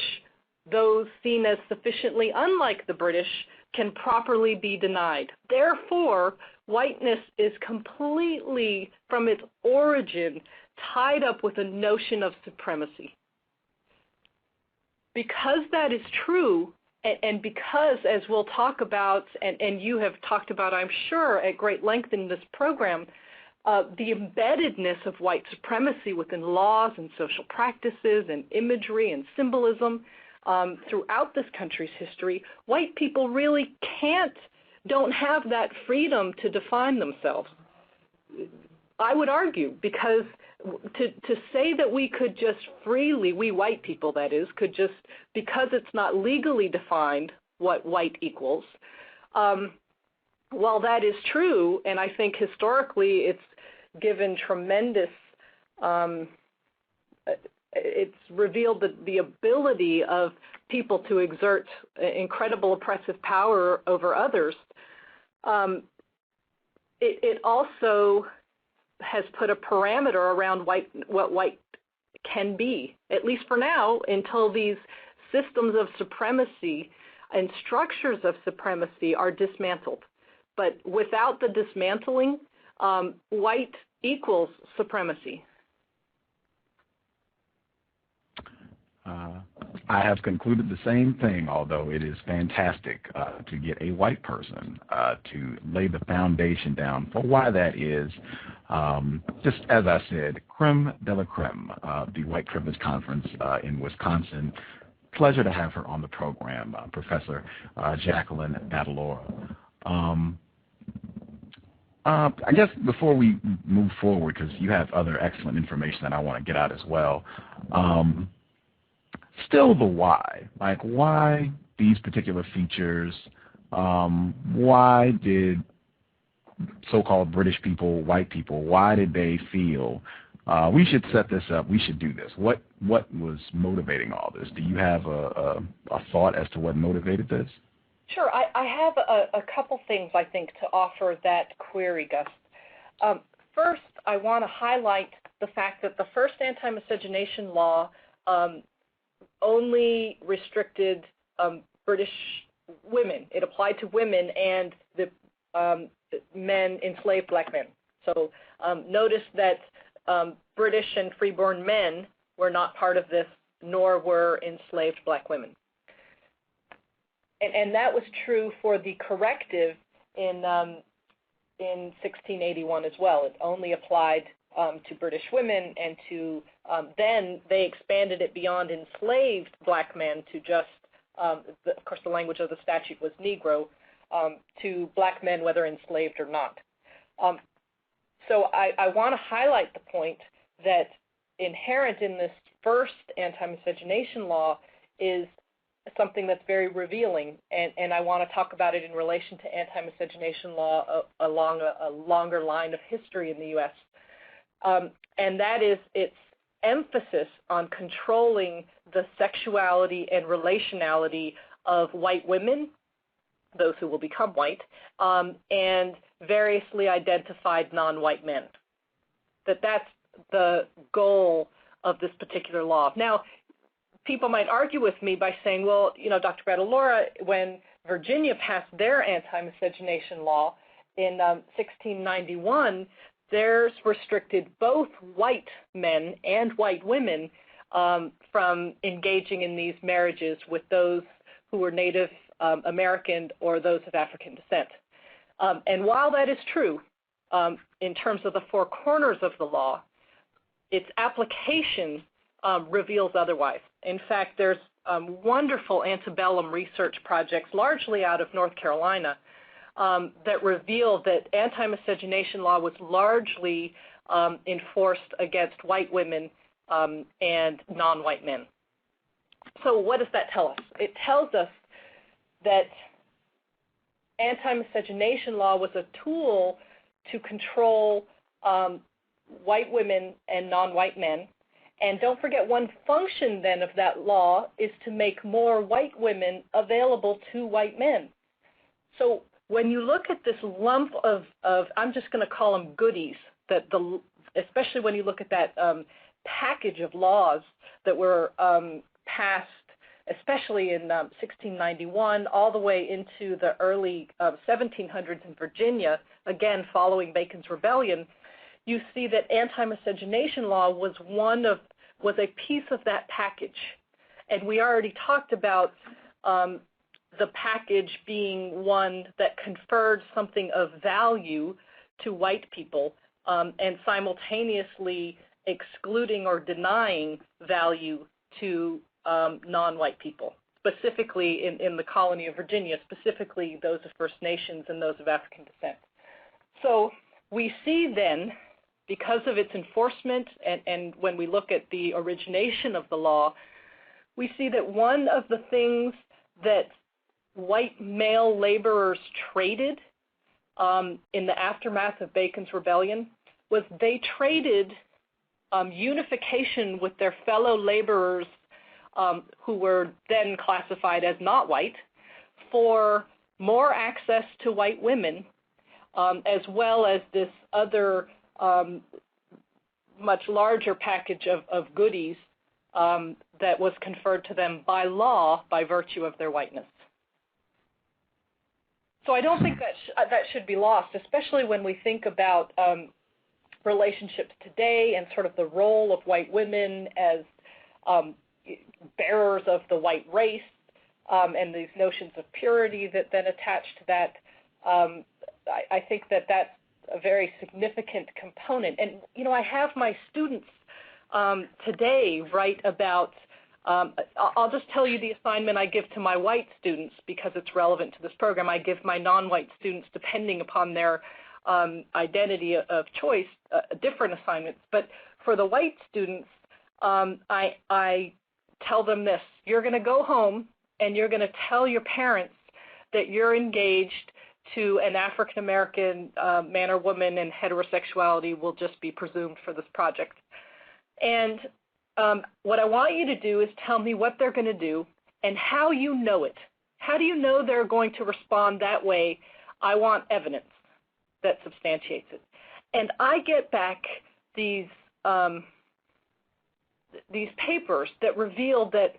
those seen as sufficiently unlike the British can properly be denied. Therefore, whiteness is completely, from its origin, tied up with a notion of supremacy. Because that is true, and because, as we'll talk about, and you have talked about, I'm sure, at great length in this program, the embeddedness of white supremacy within laws and social practices and imagery and symbolism throughout this country's history, white people really don't have that freedom to define themselves. I would argue, because to say that we could just freely, we white people that is, could just, because it's not legally defined what white equals, while that is true, and I think historically it's given tremendous, it's revealed the ability of people to exert incredible oppressive power over others, it also has put a parameter around what white can be, at least for now, until these systems of supremacy and structures of supremacy are dismantled. But without the dismantling, white equals supremacy. I have concluded the same thing, although it is fantastic to get a white person to lay the foundation down for why that is. Just as I said, creme de la creme, the White Privilege Conference in Wisconsin, pleasure to have her on the program, Professor Jacqueline Battalora. I guess before we move forward, because you have other excellent information that I want to get out as well, still the why. Like, why these particular features? Why did so-called British people, white people, why did they feel we should set this up, we should do this? What was motivating all this? Do you have a thought as to what motivated this? Sure. I have a couple things, I think, to offer that query, Gus. First, I want to highlight the fact that the first anti-miscegenation law only restricted British women. It applied to women and the men, enslaved black men. So notice that British and freeborn men were not part of this, nor were enslaved black women. And that was true for the corrective in 1681 as well. It only applied to British women, and to then they expanded it beyond enslaved black men to just, of course, the language of the statute was Negro, to black men, whether enslaved or not. So I want to highlight the point that inherent in this first anti-miscegenation law is something that's very revealing, and I want to talk about it in relation to anti-miscegenation law along a longer line of history in the U.S., and that is its emphasis on controlling the sexuality and relationality of white women, those who will become white, and variously identified non-white men. That's the goal of this particular law. Now, people might argue with me by saying, well, you know, Dr. Battalora, when Virginia passed their anti-miscegenation law in 1691, theirs restricted both white men and white women from engaging in these marriages with those who were Native American or those of African descent. And while that is true, in terms of the four corners of the law, its application reveals otherwise. In fact, there's wonderful antebellum research projects, largely out of North Carolina, that reveal that anti-miscegenation law was largely enforced against white women and non-white men. So what does that tell us? It tells us that anti-miscegenation law was a tool to control white women and non-white men. And don't forget, one function then of that law is to make more white women available to white men. So when you look at this lump of I'm just going to call them goodies, especially when you look at that package of laws that were passed, especially in 1691, all the way into the early 1700s in Virginia, again following Bacon's Rebellion, you see that anti-miscegenation law was a piece of that package. And we already talked about the package being one that conferred something of value to white people and simultaneously excluding or denying value to non-white people, specifically in the colony of Virginia, specifically those of First Nations and those of African descent. So we see then, because of its enforcement, and when we look at the origination of the law, we see that one of the things that white male laborers traded in the aftermath of Bacon's Rebellion was they traded unification with their fellow laborers who were then classified as not white for more access to white women, as well as this other much larger package of goodies that was conferred to them by law by virtue of their whiteness. So I don't think that should be lost, especially when we think about relationships today and sort of the role of white women as bearers of the white race and these notions of purity that then attach to that. I think that's a very significant component. And, you know, I have my students today write about I'll just tell you the assignment I give to my white students because it's relevant to this program. I give my non-white students, depending upon their identity of choice, different assignments. But for the white students, I tell them this: you're going to go home and you're going to tell your parents that you're engaged to an African American man or woman, and heterosexuality will just be presumed for this project. And what I want you to do is tell me what they're going to do and how you know it. How do you know they're going to respond that way? I want evidence that substantiates it. And I get back these papers that reveal that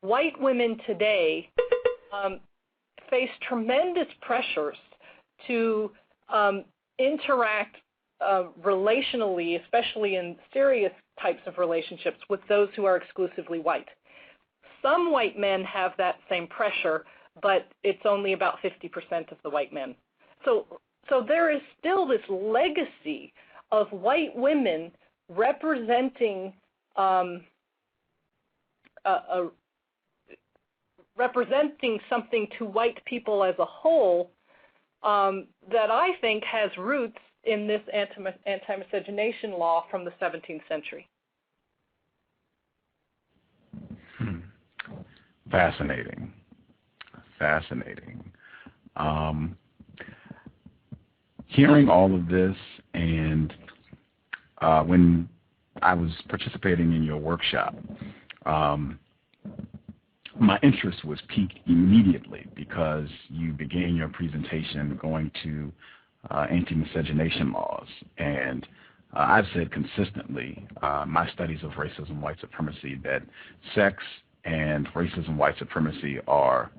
white women today face tremendous pressures to interact relationally, especially in serious types of relationships, with those who are exclusively white. Some white men have that same pressure, but it's only about 50% of the white men. So there is still this legacy of white women representing representing something to white people as a whole that I think has roots in this anti-miscegenation law from the 17th century. Fascinating. Hearing all of this, and when I was participating in your workshop, my interest was piqued immediately because you began your presentation going to anti-miscegenation laws. And I've said consistently, my studies of racism, white supremacy, that sex and racism, white supremacy are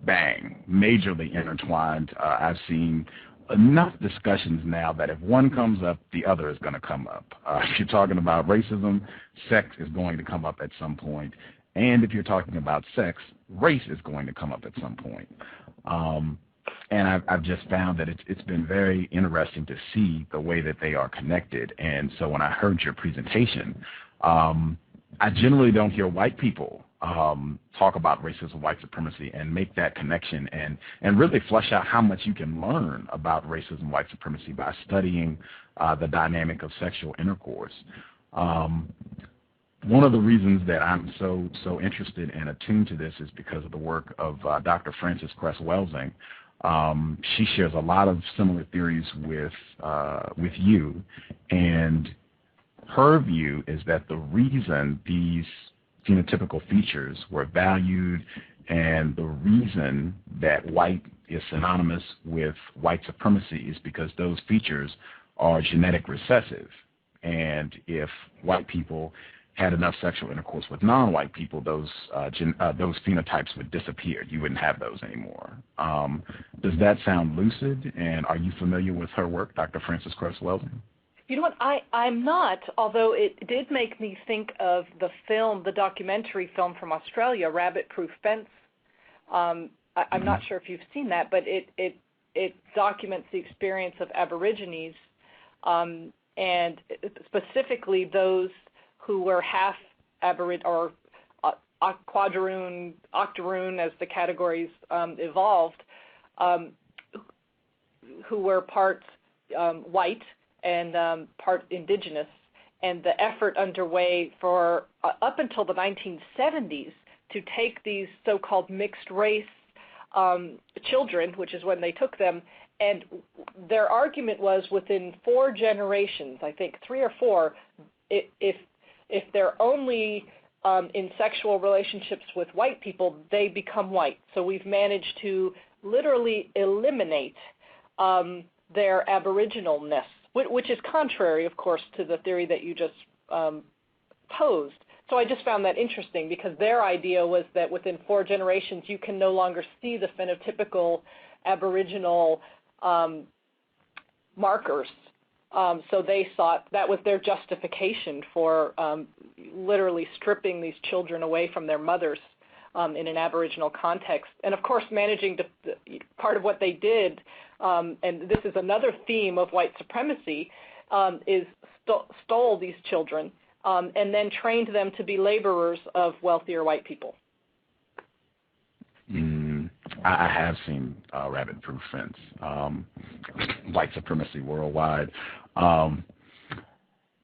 majorly intertwined. I've seen enough discussions now that if one comes up, the other is going to come up. If you're talking about racism, sex is going to come up at some point. And if you're talking about sex, race is going to come up at some point. And I've just found that it's been very interesting to see the way that they are connected. And so when I heard your presentation, I generally don't hear white people talk about racism, white supremacy, and make that connection and really flesh out how much you can learn about racism, white supremacy by studying the dynamic of sexual intercourse. One of the reasons that I'm so interested and attuned to this is because of the work of Dr. Frances Cress Welsing. She shares a lot of similar theories with you, and her view is that the reason these phenotypical features were valued and the reason that white is synonymous with white supremacy is because those features are genetic recessive. And if white people had enough sexual intercourse with non-white people, those phenotypes would disappear. You wouldn't have those anymore. Does that sound lucid? And are you familiar with her work, Dr. Frances Cress Welsing? You know what, I'm not, although it did make me think of the documentary film from Australia, Rabbit Proof Fence. I'm not sure if you've seen that, but it documents the experience of Aborigines, and specifically those who were half Aboriginal or quadroon, octoroon as the categories evolved, who were part white and part indigenous, and the effort underway for up until the 1970s to take these so-called mixed race children, which is when they took them, and their argument was within 4 generations, I think 3 or 4, if they're only in sexual relationships with white people, they become white. So we've managed to literally eliminate their aboriginalness, which is contrary, of course, to the theory that you just posed. So I just found that interesting because their idea was that within 4 generations you can no longer see the phenotypical aboriginal markers. So they thought that was their justification for literally stripping these children away from their mothers in an Aboriginal context. And of course, managing to, part of what they did, and this is another theme of white supremacy, is stole these children, and then trained them to be laborers of wealthier white people. I have seen Rabbit-Proof Fence, White Supremacy Worldwide.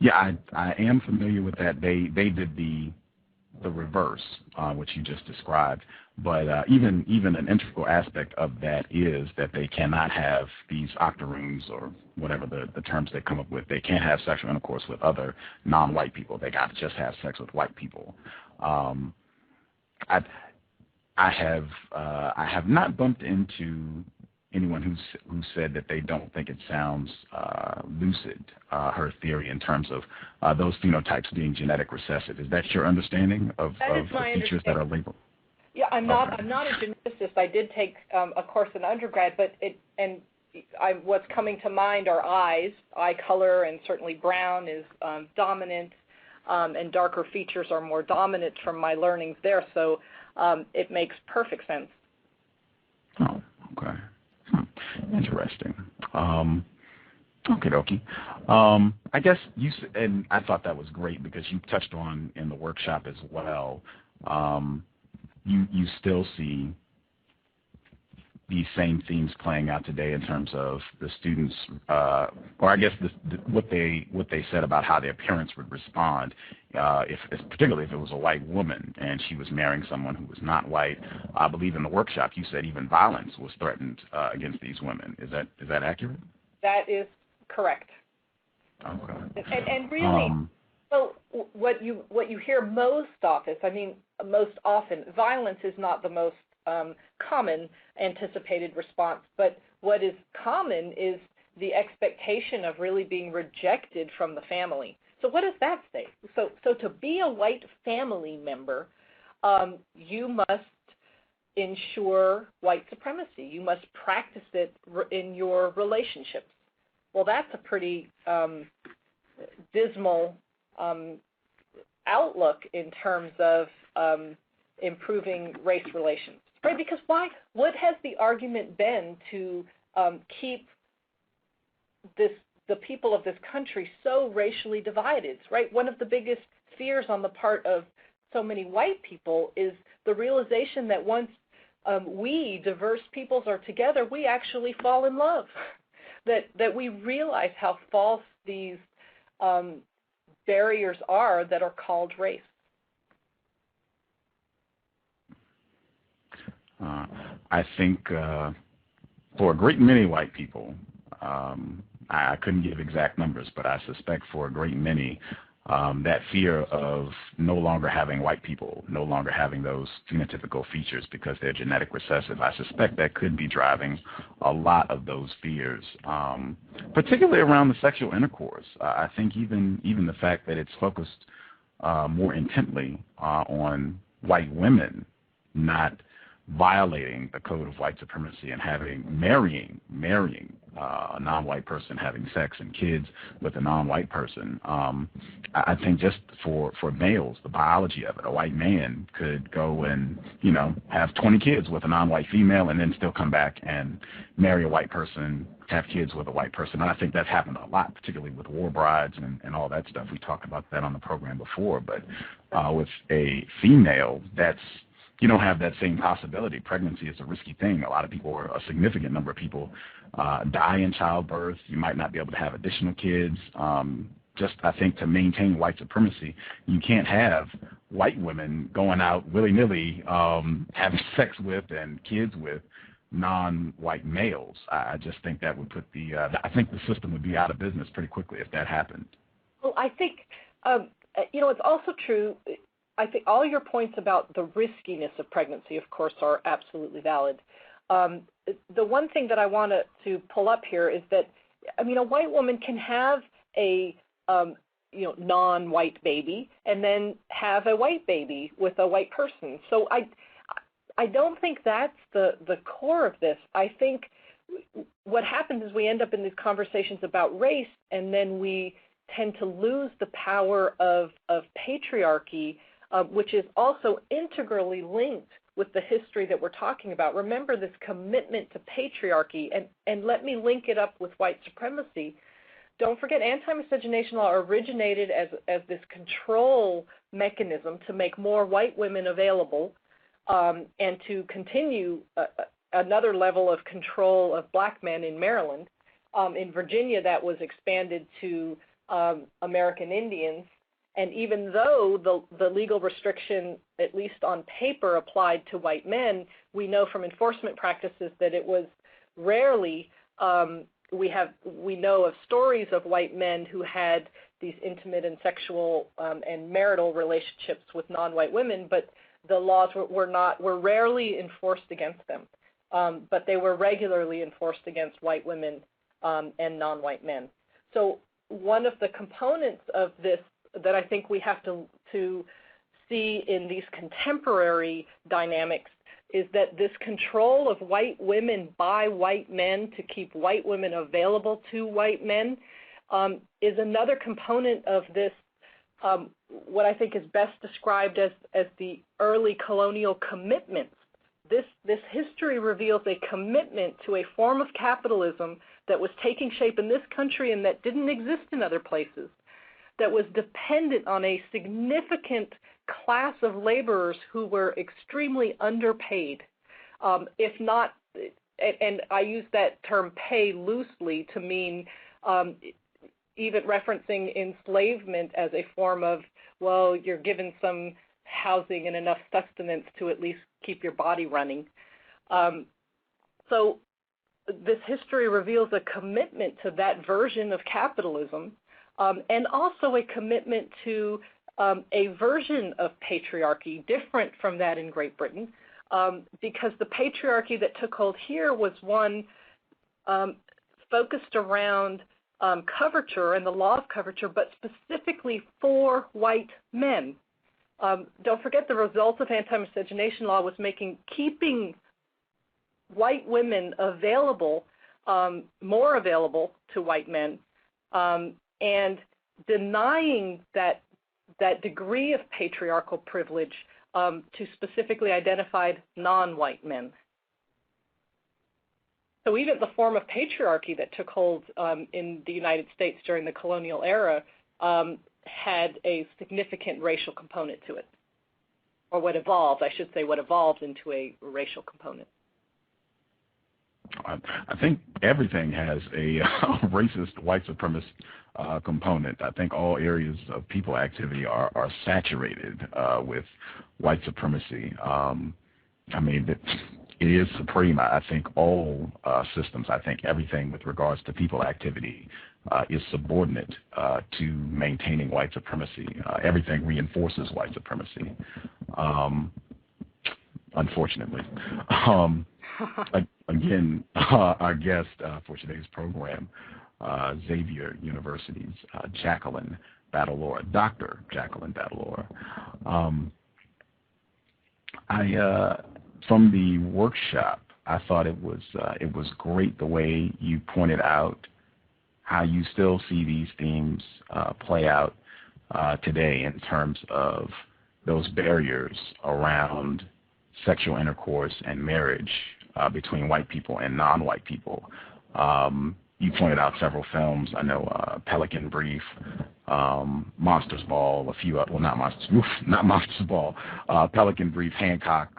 Yeah, I am familiar with that. They did the reverse, which you just described. But even an integral aspect of that is that they cannot have these octoroons or whatever the terms they come up with. They can't have sexual intercourse with other non-white people. They got to just have sex with white people. I have not bumped into anyone who said that they don't think it sounds lucid, her theory in terms of those phenotypes being genetic recessive. Is that your understanding of the features that are labeled? Yeah, I'm not a geneticist. I did take a course in undergrad, but what's coming to mind are eyes, eye color, and certainly brown is dominant, and darker features are more dominant from my learnings there. So it makes perfect sense. Oh, okay. Interesting. Okie dokie. I guess and I thought that was great because you touched on in the workshop as well. You still see these same themes playing out today in terms of the students, or I guess what they said about how their parents would respond, particularly if it was a white woman and she was marrying someone who was not white. I believe in the workshop you said even violence was threatened against these women. Is that accurate? That is correct. Okay. And really, so what you hear most often, violence is not the most common anticipated response, but what is common is the expectation of really being rejected from the family. So what does that say? So to be a white family member, you must ensure white supremacy. You must practice it in your relationships. Well, that's a pretty dismal outlook in terms of improving race relations, right? Because what has the argument been to keep the people of this country so racially divided, right? One of the biggest fears on the part of so many white people is the realization that once we diverse peoples are together, we actually fall in love. That we realize how false these barriers are that are called race. I think for a great many white people, I couldn't give exact numbers, but I suspect for a great many, that fear of no longer having white people, no longer having those phenotypical features because they're genetic recessive, I suspect that could be driving a lot of those fears, particularly around the sexual intercourse. I think even the fact that it's focused more intently on white women not violating the code of white supremacy and marrying a non-white person, having sex and kids with a non-white person. I think just for males, the biology of it, a white man could go and have 20 kids with a non-white female and then still come back and marry a white person, have kids with a white person. And I think that's happened a lot, particularly with war brides and all that stuff. We talked about that on the program before, but with a female, you don't have that same possibility. Pregnancy is a risky thing. A lot of people, or a significant number of people, die in childbirth. You might not be able to have additional kids. I think to maintain white supremacy, you can't have white women going out willy-nilly having sex with and kids with non-white males. I just think that would put I think the system would be out of business pretty quickly if that happened. Well, I think, it's also true. I think all your points about the riskiness of pregnancy, of course, are absolutely valid. The one thing that I want to pull up here is that, a white woman can have a non-white baby and then have a white baby with a white person. So I don't think that's the core of this. I think what happens is we end up in these conversations about race, and then we tend to lose the power of patriarchy, which is also integrally linked with the history that we're talking about. Remember this commitment to patriarchy, and let me link it up with white supremacy. don't forget, anti-miscegenation law originated as this control mechanism to make more white women available and to continue another level of control of black men in Maryland. In Virginia, that was expanded to American Indians. And even though the legal restriction, at least on paper, applied to white men, we know from enforcement practices that it was rarely. We know of stories of white men who had these intimate and sexual and marital relationships with non-white women, but the laws were rarely enforced against them. But they were regularly enforced against white women and non-white men. So one of the components of this that I think we have to see in these contemporary dynamics is that this control of white women by white men to keep white women available to white men is another component of this, what I think is best described as the early colonial commitments. This history reveals a commitment to a form of capitalism that was taking shape in this country and that didn't exist in other places, that was dependent on a significant class of laborers who were extremely underpaid, if not, and I use that term pay loosely to mean even referencing enslavement as a form of, well, you're given some housing and enough sustenance to at least keep your body running. So this history reveals a commitment to that version of capitalism, and also a commitment to a version of patriarchy different from that in Great Britain, because the patriarchy that took hold here was one focused around coverture and the law of coverture, but specifically for white men. Don't forget, the result of anti-miscegenation law was keeping white women available, more available to white men, and denying that degree of patriarchal privilege to specifically identified non-white men. So even the form of patriarchy that took hold in the United States during the colonial era had a significant racial component to it, or what evolved into a racial component. I think everything has a racist white supremacist component. I think all areas of people activity are saturated with white supremacy. I mean, it is supreme. I think all systems, I think everything with regards to people activity is subordinate to maintaining white supremacy. Everything reinforces white supremacy, unfortunately. Again, our guest for today's program, Xavier University's Jacqueline Battalora, Dr. Jacqueline Battalora. From the workshop, I thought it was great the way you pointed out how you still see these themes play out today in terms of those barriers around sexual intercourse and marriage between white people and non-white people. You pointed out several films. I know Pelican Brief, Monsters Ball, not Monsters Ball, Pelican Brief, Hancock,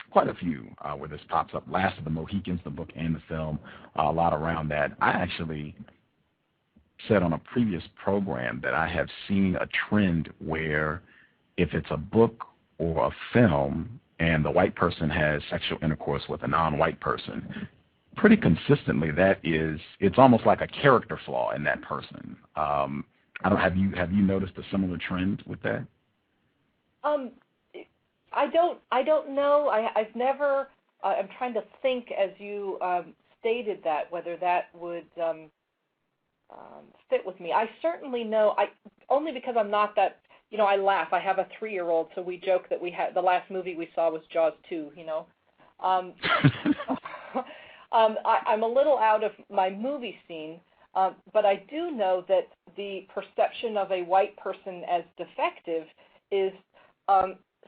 quite a few where this pops up. Last of the Mohicans, the book and the film, a lot around that. I actually said on a previous program that I have seen a trend where if it's a book or a film and the white person has sexual intercourse with a non-white person, pretty consistently it's almost like a character flaw in that person. Have you noticed a similar trend with that? I don't know. I've never. I'm trying to think as you stated that whether that would fit with me. I certainly know. Only because I'm not that. I laugh. I have a 3-year-old, so we joke that the last movie we saw was Jaws 2. I'm a little out of my movie scene, but I do know that the perception of a white person as defective is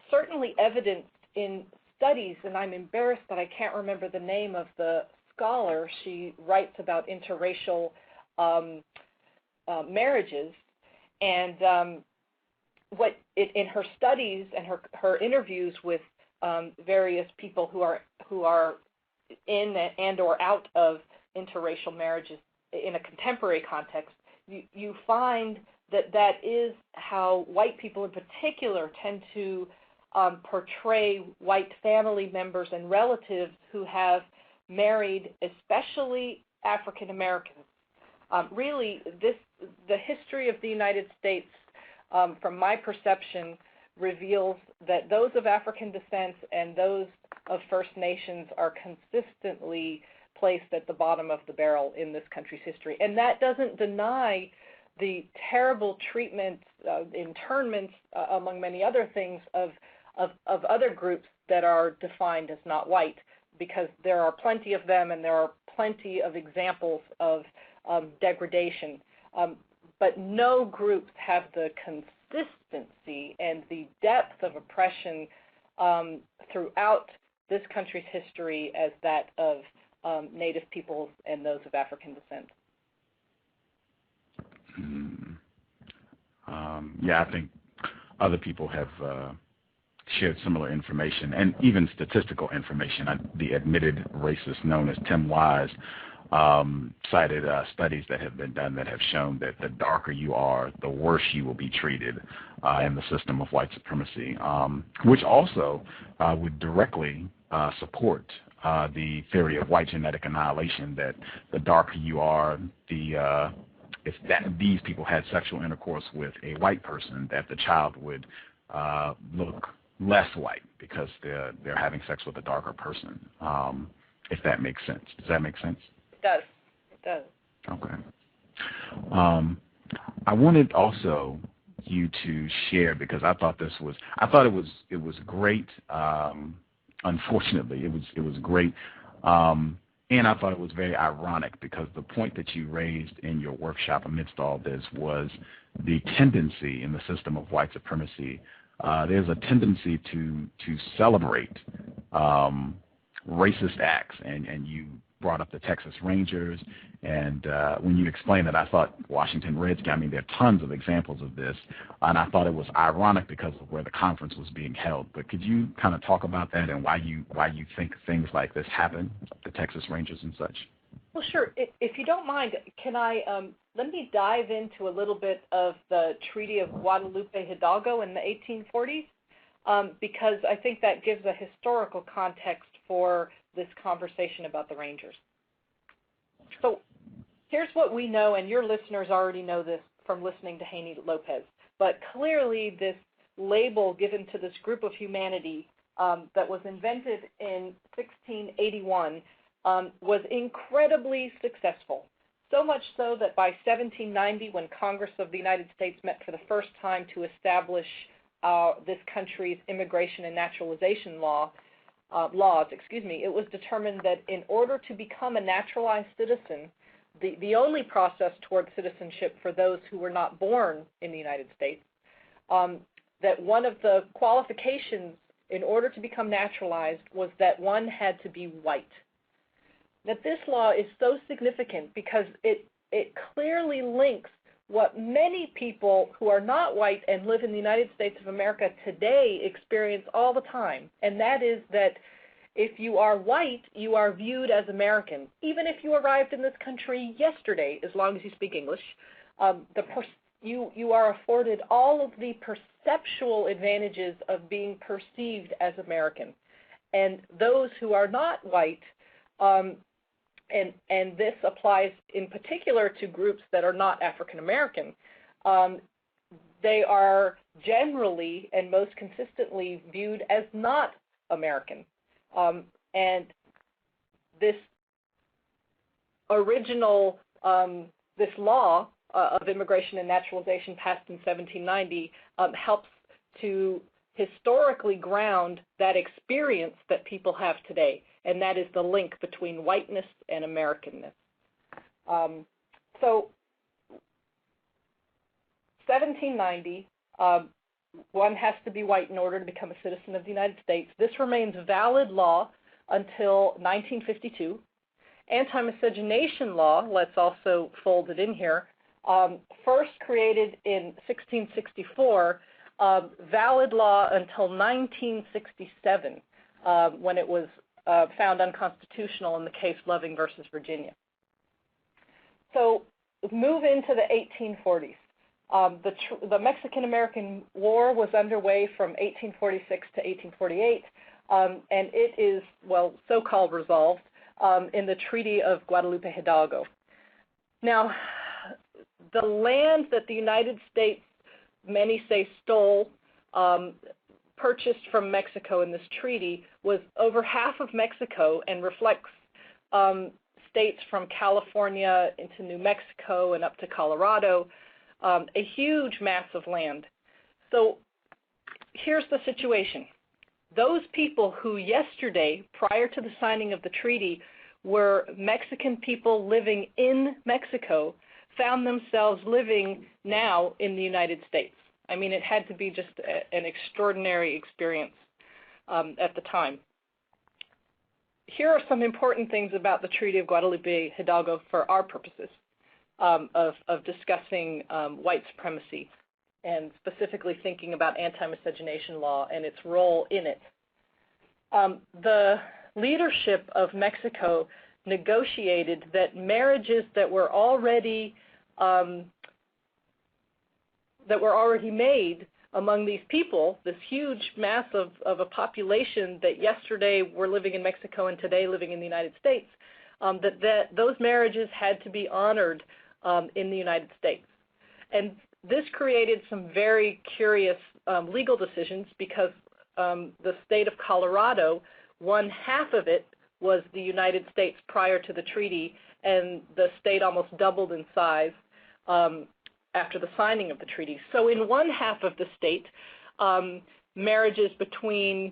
certainly evidenced in studies, and I'm embarrassed that I can't remember the name of the scholar. She writes about interracial marriages, and in her studies and her interviews with various people who are in and or out of interracial marriages in a contemporary context, you find that is how white people in particular tend to portray white family members and relatives who have married, especially African Americans. Really, the history of the United States, from my perception, reveals that those of African descent and those of First Nations are consistently placed at the bottom of the barrel in this country's history. And that doesn't deny the terrible treatment, internments, among many other things, of other groups that are defined as not white, because there are plenty of them and there are plenty of examples of degradation. But no groups have the consistency and the depth of oppression throughout this country's history as that of Native peoples and those of African descent. Yeah, I think other people have shared similar information and even statistical information. The admitted racist known as Tim Wise cited studies that have been done that have shown that the darker you are, the worse you will be treated in the system of white supremacy, which also would directly support the theory of white genetic annihilation, that the darker you are, if these people had sexual intercourse with a white person, that the child would look less white because they're having sex with a darker person, if that makes sense. Does that make sense? It does. It does. Okay. I wanted also you to share, because I thought it was great. Unfortunately, it was great. And I thought it was very ironic, because the point that you raised in your workshop amidst all this was the tendency in the system of white supremacy. There's a tendency to celebrate racist acts, and you brought up the Texas Rangers, and when you explained it, I thought Washington Redskins. I mean, there are tons of examples of this, and I thought it was ironic because of where the conference was being held. But could you kind of talk about that and why you think things like this happen, the Texas Rangers and such? Well, sure. If you don't mind, can I let me dive into a little bit of the Treaty of Guadalupe Hidalgo in the 1840s, because I think that gives a historical context for this conversation about the Rangers. So here's what we know, and your listeners already know this from listening to Haney Lopez, but clearly this label given to this group of humanity that was invented in 1681 was incredibly successful, so much so that by 1790, when Congress of the United States met for the first time to establish this country's immigration and naturalization laws, it was determined that in order to become a naturalized citizen, the only process toward citizenship for those who were not born in the United States, that one of the qualifications in order to become naturalized was that one had to be white. That this law is so significant because it clearly links what many people who are not white and live in the United States of America today experience all the time, and that is that if you are white, you are viewed as American. Even if you arrived in this country yesterday, as long as you speak English, you are afforded all of the perceptual advantages of being perceived as American. And those who are not white, and this applies in particular to groups that are not African American, they are generally and most consistently viewed as not American. And this original, this law of immigration and naturalization passed in 1790 helps to historically ground that experience that people have today, and that is the link between whiteness and Americanness. So 1790, one has to be white in order to become a citizen of the United States. This remains valid law until 1952. Anti-miscegenation law, let's also fold it in here, first created in 1664, valid law until 1967, when it was found unconstitutional in the case Loving versus Virginia. So move into the 1840s. The Mexican-American War was underway from 1846 to 1848, and it is, well, so-called resolved in the Treaty of Guadalupe Hidalgo. Now, the land that the United States, many say, stole, purchased from Mexico in this treaty was over half of Mexico and reflects states from California into New Mexico and up to Colorado, a huge mass of land. So here's the situation. Those people who yesterday, prior to the signing of the treaty, were Mexican people living in Mexico, found themselves living now in the United States. I mean, it had to be just an extraordinary experience at the time. Here are some important things about the Treaty of Guadalupe Hidalgo for our purposes of discussing white supremacy and specifically thinking about anti-miscegenation law and its role in it. The leadership of Mexico negotiated that marriages that were already made among these people, this huge mass of a population that yesterday were living in Mexico and today living in the United States, that those marriages had to be honored in the United States. And this created some very curious legal decisions because the state of Colorado, one half of it was the United States prior to the treaty, and the state almost doubled in size after the signing of the treaty. So in one half of the state, marriages between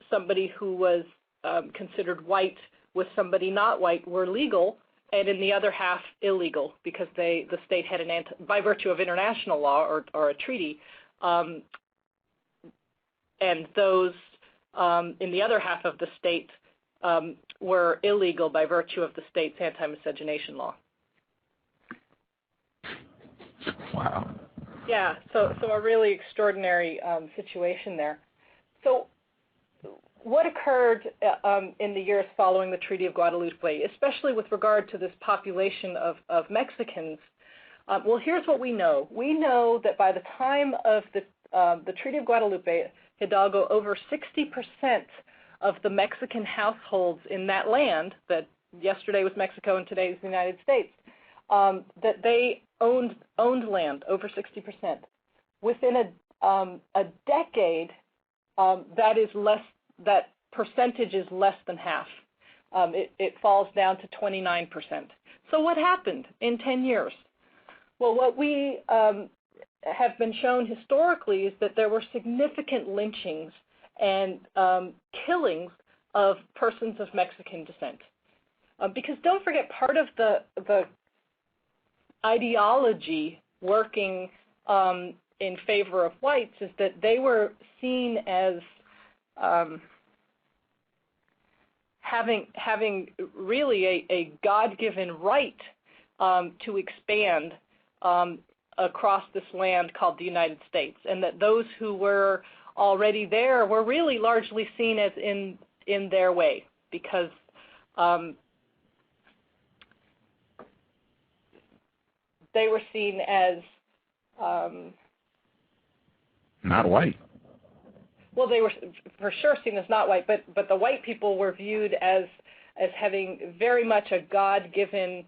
somebody who was considered white with somebody not white were legal, and in the other half illegal because the state had by virtue of international law or a treaty, and those in the other half of the state were illegal by virtue of the state's anti-miscegenation law. Wow. Yeah, so a really extraordinary situation there. So what occurred in the years following the Treaty of Guadalupe, especially with regard to this population of Mexicans? Well, here's what we know. We know that by the time of the Treaty of Guadalupe Hidalgo, over 60% of the Mexican households in that land, that yesterday was Mexico and today is the United States, that they owned land, over 60%. Within a decade, that percentage is less than half. It falls down to 29%. So what happened in 10 years? Well, what we have been shown historically is that there were significant lynchings and killings of persons of Mexican descent. Because don't forget, part of the ideology working in favor of whites is that they were seen as having really a God-given right to expand across this land called the United States, and that those who were already there were really largely seen as in their way because they were seen as not white. Well, they were for sure seen as not white, but the white people were viewed as having very much a God-given.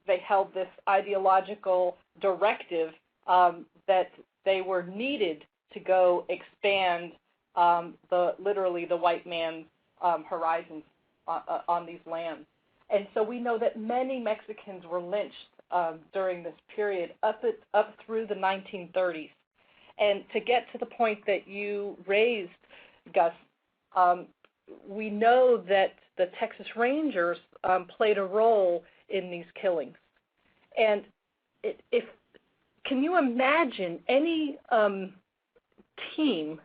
They held this ideological directive that they were needed to go expand literally the white man's horizons on these lands. And so we know that many Mexicans were lynched during this period up through the 1930s. And to get to the point that you raised, Gus, we know that the Texas Rangers played a role in these killings. And can you imagine any team,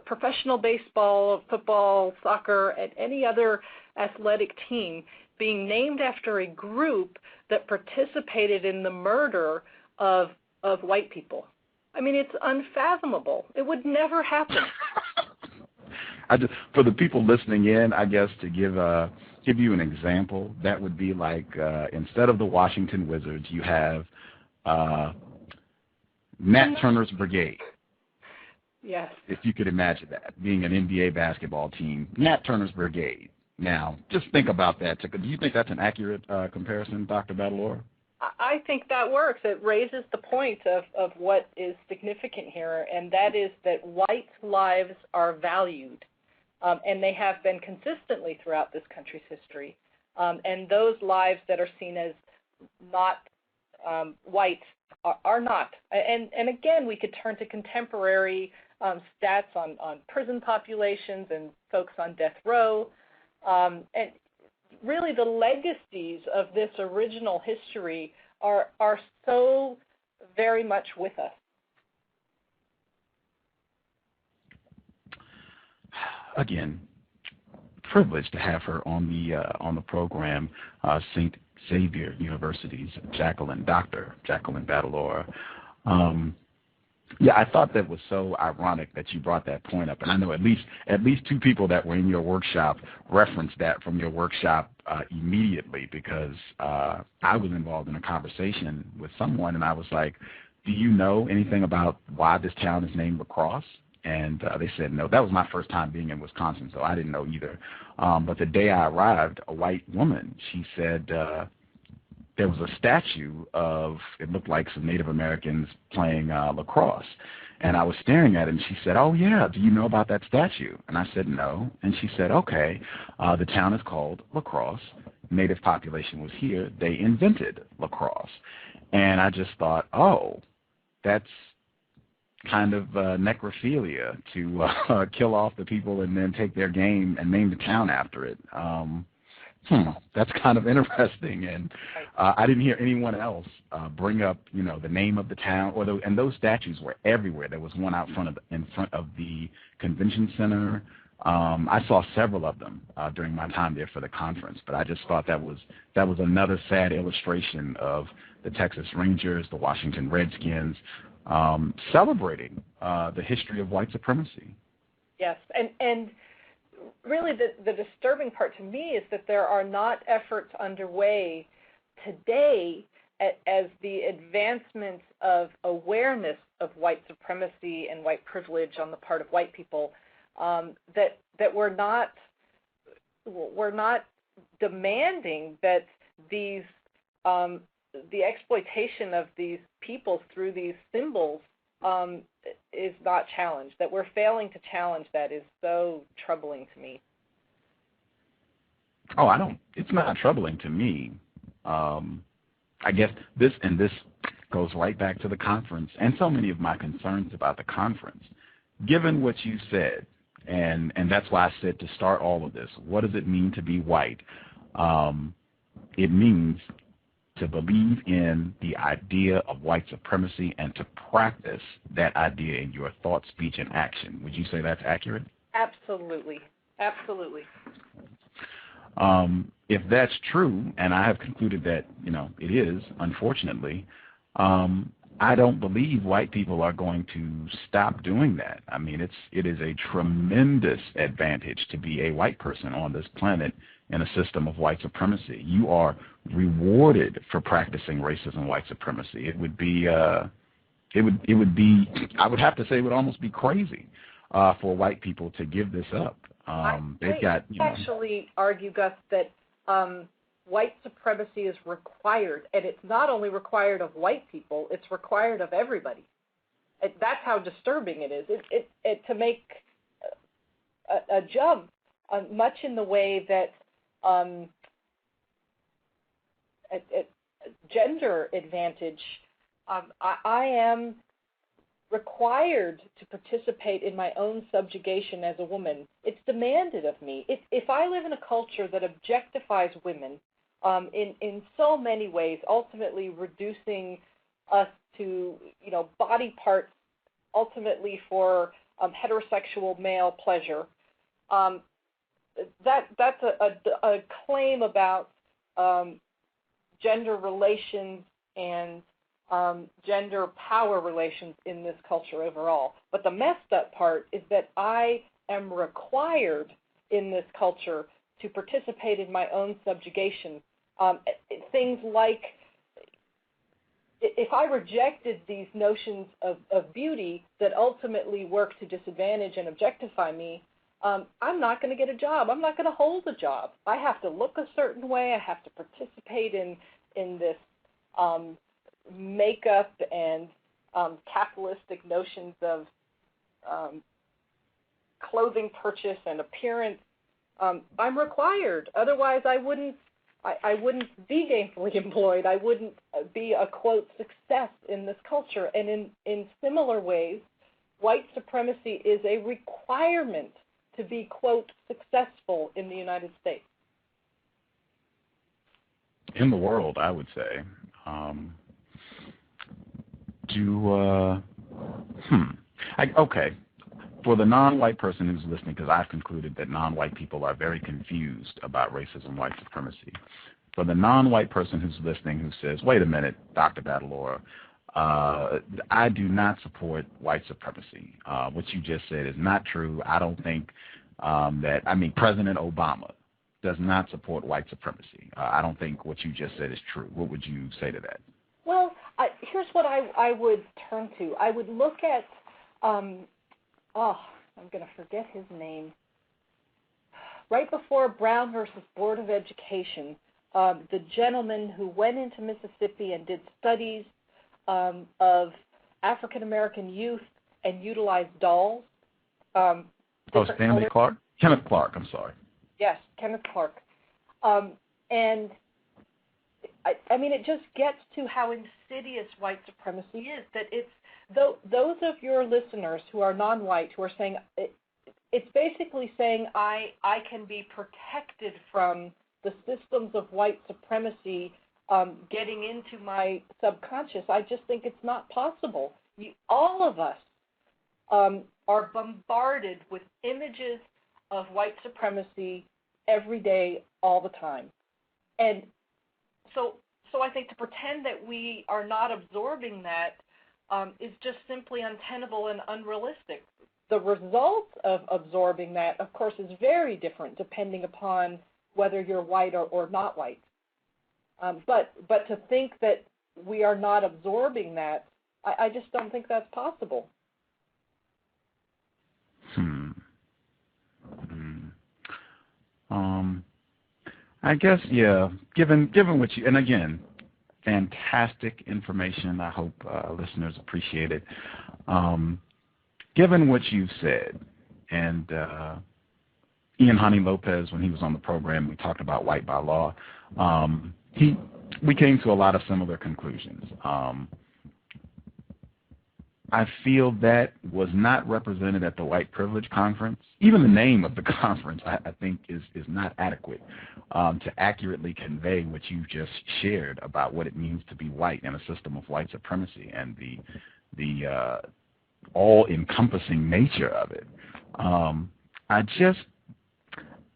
professional baseball, football, soccer, and any other athletic team, being named after a group that participated in the murder of white people. I mean, it's unfathomable. It would never happen. For the people listening in, I guess to give you an example, that would be like instead of the Washington Wizards, you have Nat Turner's Brigade. Yes. If you could imagine that, being an NBA basketball team, Nat Turner's Brigade. Now, just think about that. Do you think that's an accurate comparison, Dr. Battalora? I think that works. It raises the point of what is significant here, and that is that white lives are valued, and they have been consistently throughout this country's history. And those lives that are seen as not white are not. And again, we could turn to contemporary stats on prison populations and folks on death row. And really the legacies of this original history are so very much with us. Again, privileged to have her on the program, St. Xavier University's Dr. Jacqueline Battalora. Yeah, I thought that was so ironic that you brought that point up, and I know at least two people that were in your workshop referenced that from your workshop immediately, because I was involved in a conversation with someone, and I was like, "Do you know anything about why this town is named La Crosse?" And they said no. That was my first time being in Wisconsin, so I didn't know either. But the day I arrived, a white woman, she said there was a statue of, it looked like some Native Americans playing lacrosse. And I was staring at it, and she said, "Oh, yeah, do you know about that statue?" And I said, "No." And she said, "Okay, the town is called La Crosse. Native population was here. They invented lacrosse." And I just thought, oh, that's kind of necrophilia to kill off the people and then take their game and name the town after it. That's kind of interesting, and I didn't hear anyone else bring up, the name of the town, and those statues were everywhere. There was one in front of the convention center. I saw several of them during my time there for the conference, but I just thought that was another sad illustration of the Texas Rangers, the Washington Redskins, celebrating the history of white supremacy. Yes, and really the disturbing part to me is that there are not efforts underway today as the advancements of awareness of white supremacy and white privilege on the part of white people, that we're not demanding that these the exploitation of these people through these symbols is not challenged. That we're failing to challenge that is so troubling to me. Oh, it's not troubling to me. I guess this goes right back to the conference and so many of my concerns about the conference. Given what you said, and that's why I said to start all of this, what does it mean to be white? It means to believe in the idea of white supremacy and to practice that idea in your thought, speech, and action. Would you say that's accurate? Absolutely. Absolutely. If that's true, and I have concluded that, it is, unfortunately, I don't believe white people are going to stop doing that. I mean, it is a tremendous advantage to be a white person on this planet in a system of white supremacy. You are rewarded for practicing racism, white supremacy. It would be, I would have to say, it would almost be crazy for white people to give this up. I actually argue, Gus, that white supremacy is required, and it's not only required of white people, it's required of everybody. That's how disturbing it is. It to make a jump much in the way that gender advantage, I am required to participate in my own subjugation as a woman. It's demanded of me. If I live in a culture that objectifies women in so many ways, ultimately reducing us to body parts, ultimately for heterosexual male pleasure, that's a claim about gender relations and gender power relations in this culture overall. But the messed up part is that I am required in this culture to participate in my own subjugation. Things like, if I rejected these notions of beauty that ultimately work to disadvantage and objectify me, I'm not going to get a job. I'm not going to hold a job. I have to look a certain way. I have to participate in this makeup and capitalistic notions of clothing purchase and appearance. I'm required. Otherwise, I wouldn't be gainfully employed. I wouldn't be a, quote, success in this culture. And in similar ways, white supremacy is a requirement to be, quote, successful in the United States. In the world, I would say. Okay. For the non-white person who's listening, because I've concluded that non-white people are very confused about racism, white supremacy. For the non-white person who's listening who says, wait a minute, Dr. Battalora, I do not support white supremacy. What you just said is not true. I don't think President Obama does not support white supremacy. I don't think what you just said is true. What would you say to that? Well, here's what I would turn to. I would look at, I'm going to forget his name. Right before Brown versus Board of Education, the gentleman who went into Mississippi and did studies of African-American youth and utilized dolls. Stanley Clark? Kenneth Clark, I'm sorry. Yes, Kenneth Clark. And I mean, it just gets to how insidious white supremacy is, that it's those of your listeners who are non-white who are saying, it's basically saying I can be protected from the systems of white supremacy getting into my subconscious. I just think it's not possible. All of us are bombarded with images of white supremacy every day, all the time. And so I think to pretend that we are not absorbing that is just simply untenable and unrealistic. The result of absorbing that, of course, is very different depending upon whether you're white or not white. But to think that we are not absorbing that, I just don't think that's possible. I guess, yeah, given what you, and again, fantastic information. I hope listeners appreciate it. Given what you've said, and Ian Honey Lopez, when he was on the program, we talked about white by law. We came to a lot of similar conclusions. I feel that was not represented at the White Privilege Conference. Even the name of the conference, I think, is not adequate to accurately convey what you just shared about what it means to be white in a system of white supremacy and the all-encompassing nature of it.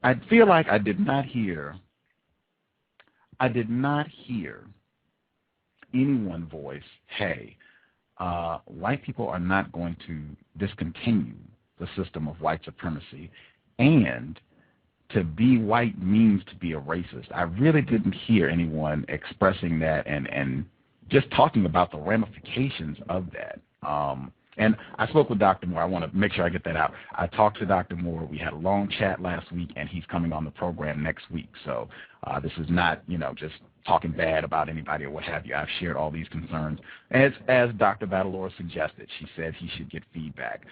I feel like I did not hear anyone voice, hey, white people are not going to discontinue the system of white supremacy, and to be white means to be a racist. I really didn't hear anyone expressing that and just talking about the ramifications of that. And I spoke with Dr. Moore. I want to make sure I get that out. I talked to Dr. Moore. We had a long chat last week, and he's coming on the program next week. So this is not, just talking bad about anybody or what have you. I've shared all these concerns. As Dr. Battalora suggested, she said he should get feedback.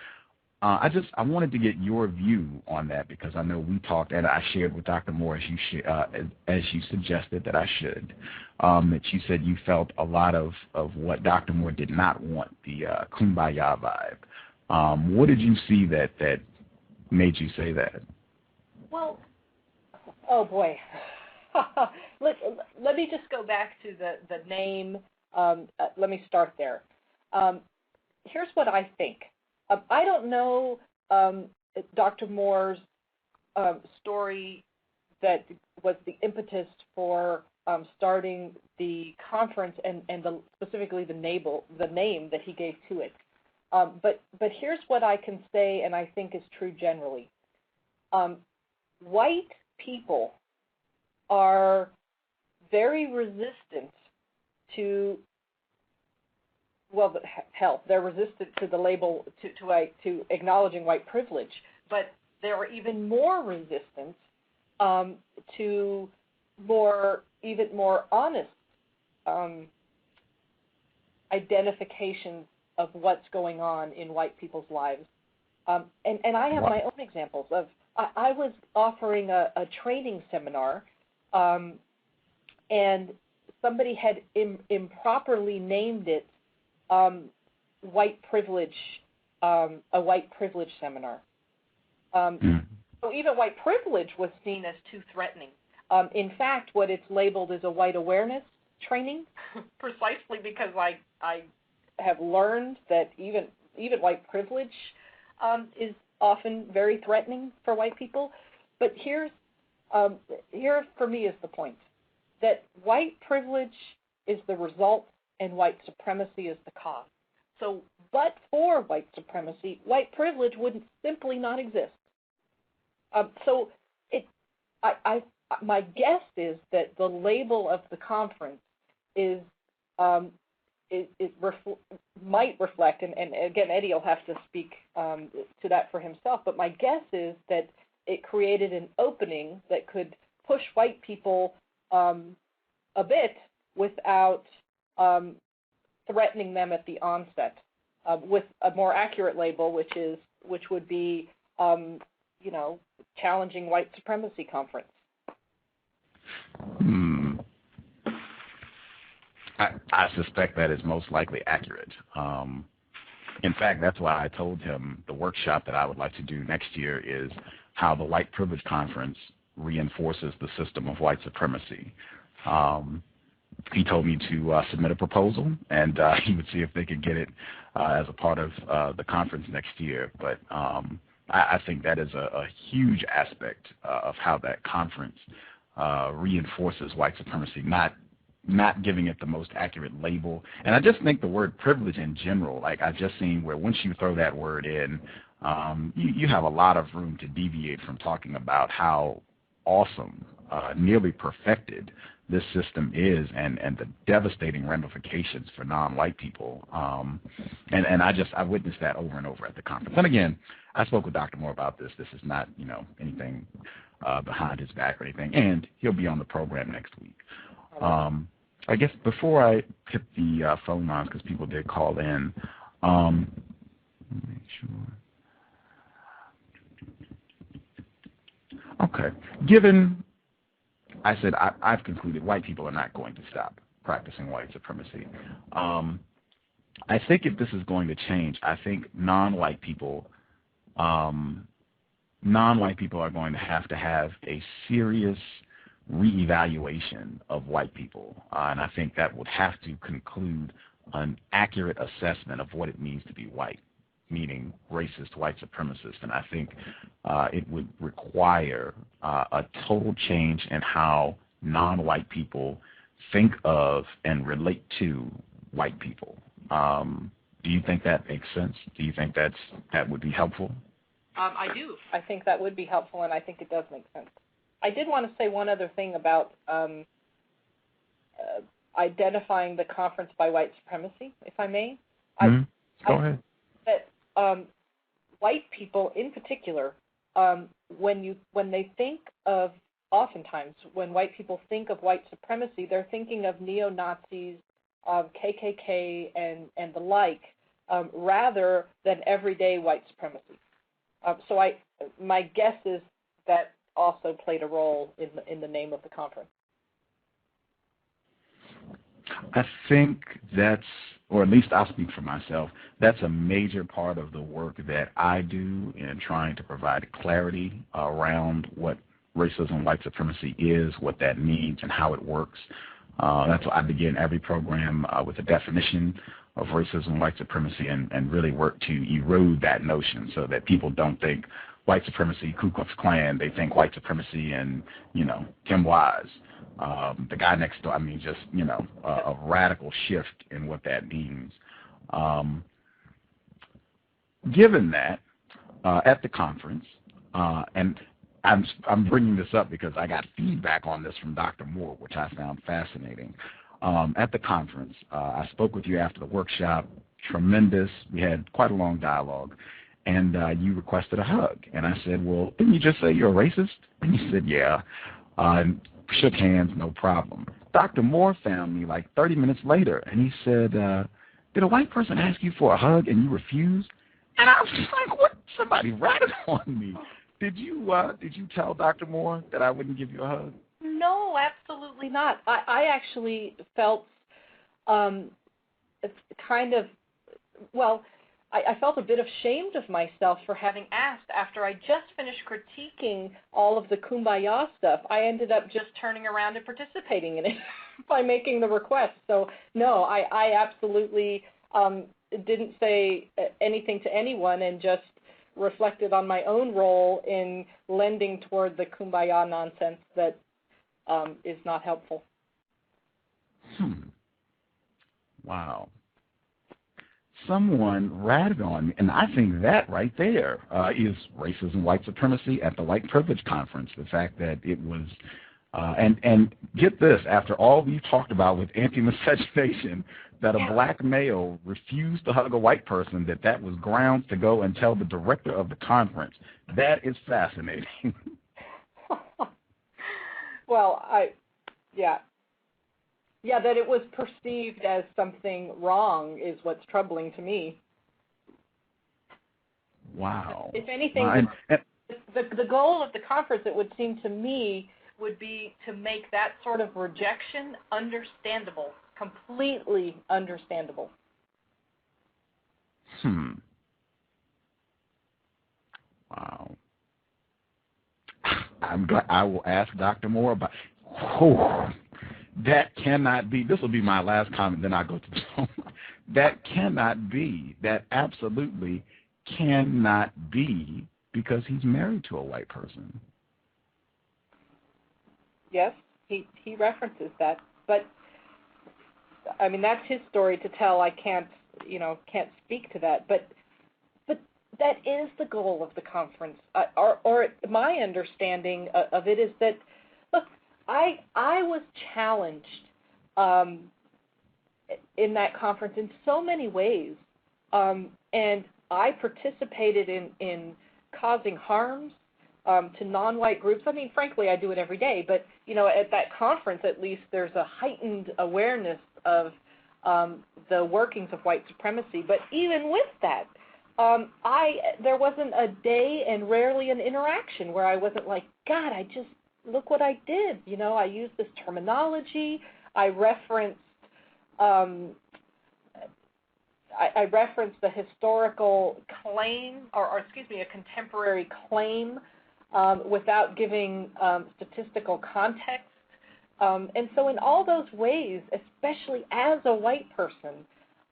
I wanted to get your view on that, because I know we talked, and I shared with Dr. Moore, as you suggested that I should, that you said you felt a lot of what Dr. Moore did not want, the kumbaya vibe. What did you see that made you say that? Well, oh boy. Let me just go back to the name. Let me start there. Here's what I think. I don't know Dr. Moore's story that was the impetus for starting the conference and specifically the name that he gave to it. But here's what I can say, and I think is true generally. White people are very resistant to, well, hell, they're resistant to the label, to acknowledging white privilege, but they're even more resistant to even more honest identifications of what's going on in white people's lives. And I have my own examples of, I was offering a training seminar, and somebody had improperly named it white privilege, a white privilege seminar. So even white privilege was seen as too threatening. In fact, what it's labeled is a white awareness training, precisely because I have learned that even white privilege is often very threatening for white people. But here for me is the point, that white privilege is the result and white supremacy is the cause. So, but for white supremacy, white privilege would simply not exist. So my guess is that the label of the conference is might reflect, and again, Eddie will have to speak to that for himself, but my guess is that it created an opening that could push white people a bit without threatening them at the onset, with a more accurate label, which would be challenging white supremacy conference. I suspect that is most likely accurate. In fact, that's why I told him the workshop that I would like to do next year is how the White Privilege Conference reinforces the system of white supremacy. He told me to submit a proposal, and he would see if they could get it as a part of the conference next year. But I think that is a huge aspect of how that conference reinforces white supremacy, not giving it the most accurate label. And I just think the word privilege in general, like I've just seen where once you throw that word in, you have a lot of room to deviate from talking about how awesome, nearly perfected this system is, and the devastating ramifications for non-white people. And I witnessed that over and over at the conference. And again, I spoke with Dr. Moore about this. This is not, anything behind his back or anything. And he'll be on the program next week. I guess before I hit the phone lines, because people did call in, let me make sure. Okay. Given, I said I've concluded white people are not going to stop practicing white supremacy. I think if this is going to change, I think non-white people are going to have a serious reevaluation of white people, and I think that would have to conclude an accurate assessment of what it means to be white, meaning racist white supremacist. And I think it would require a total change in how non-white people think of and relate to white people. Do you think that makes sense? Do you think that would be helpful? I do. I think that would be helpful, and I think it does make sense. I did want to say one other thing about identifying the conference by white supremacy, if I may. Go ahead. That white people, in particular, when they think of, oftentimes, when white people think of white supremacy, they're thinking of neo-Nazis, KKK, and the like, rather than everyday white supremacy. So my guess is that also played a role in the name of the conference. I think that's, or at least I'll speak for myself, that's a major part of the work that I do in trying to provide clarity around what racism, white supremacy is, what that means, and how it works. That's why I begin every program with a definition of racism, white supremacy, and really work to erode that notion so that people don't think, white supremacy, Ku Klux Klan. They think white supremacy and, C.O.W.S. The guy next door, just, a radical shift in what that means. Given that, at the conference, and I'm bringing this up because I got feedback on this from Dr. Moore, which I found fascinating. At the conference, I spoke with you after the workshop. Tremendous. We had quite a long dialogue, and you requested a hug. And I said, well, didn't you just say you're a racist? And you said, yeah. And shook hands, no problem. Dr. Moore found me like 30 minutes later, and he said, did a white person ask you for a hug and you refused? And I was just like, what? Somebody ratted on me. Did you tell Dr. Moore that I wouldn't give you a hug? No, absolutely not. I actually felt I felt a bit ashamed of myself for having asked after I just finished critiquing all of the kumbaya stuff. I ended up just turning around and participating in it by making the request. So, no, I absolutely didn't say anything to anyone and just reflected on my own role in lending toward the kumbaya nonsense that is not helpful. Wow. Someone ratted on me, and I think that right there is racism, white supremacy at the white privilege conference. The fact that it was, and get this, after all we've talked about with anti-miscegenation, that a black male refused to hug a white person, that was grounds to go and tell the director of the conference. That is fascinating. Well, that it was perceived as something wrong is what's troubling to me. Wow. If anything, the goal of the conference, it would seem to me, would be to make that sort of rejection understandable, completely understandable. Wow. I will ask Dr. Moore about. That cannot be. This will be my last comment. Then I'll go to the phone. That cannot be. That absolutely cannot be because he's married to a white person. Yes, he references that, but that's his story to tell. I can't speak to that, but that is the goal of the conference, or my understanding of it is that, look, I was challenged in that conference in so many ways, and I participated in causing harms to non-white groups. Frankly, I do it every day, but at that conference, at least, there's a heightened awareness of the workings of white supremacy. But even with that, there wasn't a day and rarely an interaction where I wasn't like, God, look what I did. I used this terminology. I referenced the historical claim, or excuse me, a contemporary claim, without giving statistical context. And so in all those ways, especially as a white person,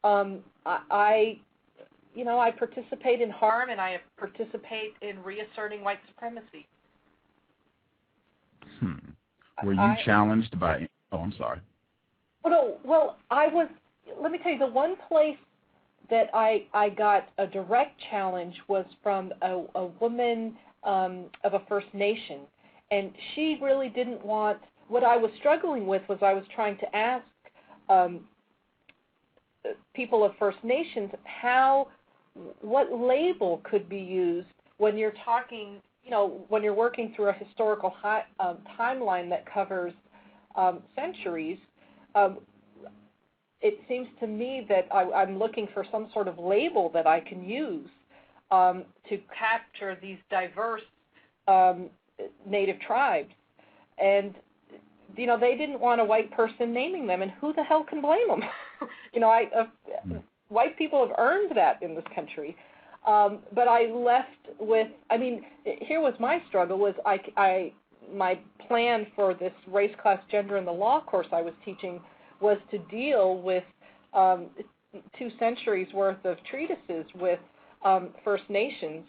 I participate in harm and I participate in reasserting white supremacy. Were you challenged by? Oh, I'm sorry. Well, I was. Let me tell you, the one place that I got a direct challenge was from a woman of a First Nation, and she really didn't want. What I was struggling with was I was trying to ask people of First Nations what label could be used when you're talking, when you're working through a historical timeline that covers centuries. It seems to me that I'm looking for some sort of label that I can use to capture these diverse native tribes. And, they didn't want a white person naming them, and who the hell can blame them? White people have earned that in this country. But I left with, here was my struggle, was my plan for this race, class, gender, and the law course I was teaching was to deal with 2 centuries worth of treatises with First Nations.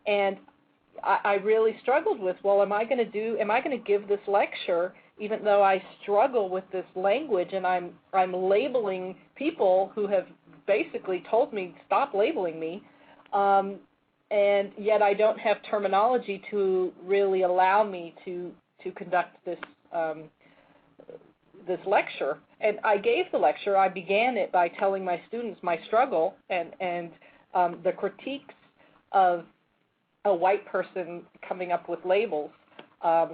And, I really struggled with, well, am I going to give this lecture even though I struggle with this language, and I'm labeling people who have basically told me, stop labeling me, and yet I don't have terminology to really allow me to conduct this this lecture. And I gave the lecture. I began it by telling my students my struggle and the critiques of a white person coming up with labels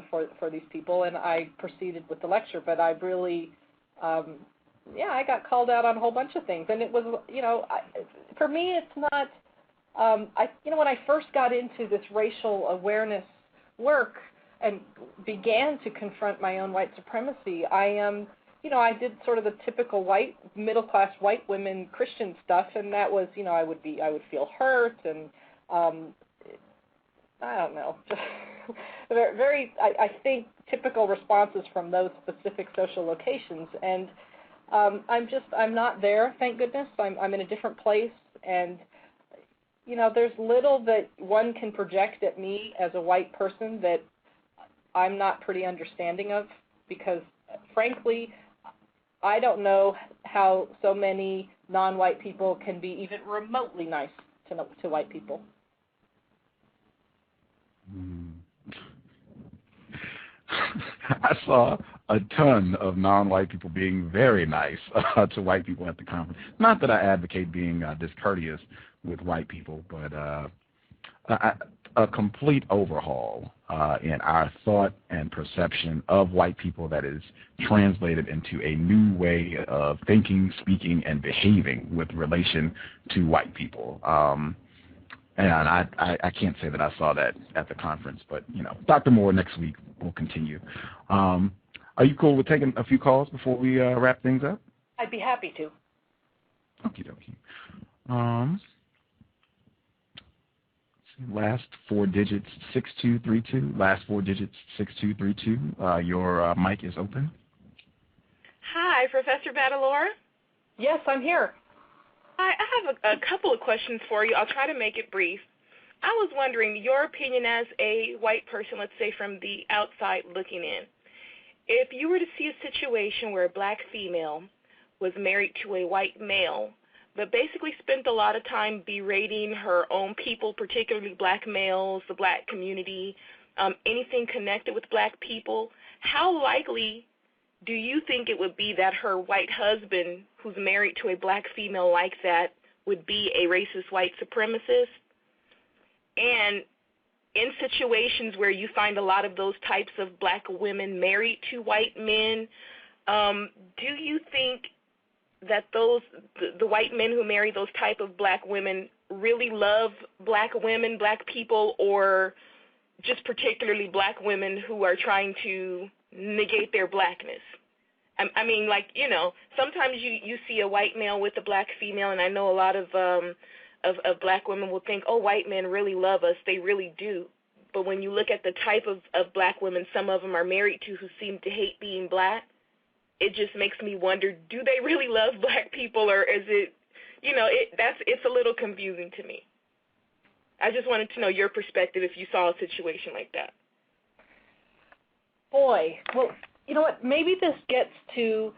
for these people, and I proceeded with the lecture. But I really, I got called out on a whole bunch of things, and it was, for me, it's not. When I first got into this racial awareness work and began to confront my own white supremacy, I did sort of the typical middle-class white women Christian stuff, and that was, I would feel hurt, and I don't know, just very, I think, typical responses from those specific social locations, and I'm not there, thank goodness. I'm in a different place, and there's little that one can project at me as a white person that I'm not pretty understanding of, because, frankly, I don't know how so many non-white people can be even remotely nice to white people. I saw a ton of non-white people being very nice to white people at the conference. Not that I advocate being discourteous with white people, but a complete overhaul in our thought and perception of white people that is translated into a new way of thinking, speaking, and behaving with relation to white people. And I can't say that I saw that at the conference, but, Dr. Moore next week will continue. Are you cool with taking a few calls before we wrap things up? I'd be happy to. Okie dokie. Last four digits, 6232. Last four digits, 6232. Your mic is open. Hi, Professor Battalora. Yes, I'm here. Hi, I have a couple of questions for you. I'll try to make it brief. I was wondering your opinion as a white person, let's say from the outside looking in. If you were to see a situation where a black female was married to a white male, but basically spent a lot of time berating her own people, particularly black males, the black community, anything connected with black people, how likely do you think it would be that her white husband, who's married to a black female like that, would be a racist white supremacist? And in situations where you find a lot of those types of black women married to white men, do you think that the white men who marry those type of black women really love black women, black people, or just particularly black women who are trying to negate their blackness? I mean, sometimes you see a white male with a black female, and I know a lot of black women will think, oh, white men really love us. They really do. But when you look at the type of black women some of them are married to who seem to hate being black, it just makes me wonder, do they really love black people, or is it, it's a little confusing to me. I just wanted to know your perspective if you saw a situation like that. Boy, well, you know what, maybe this gets to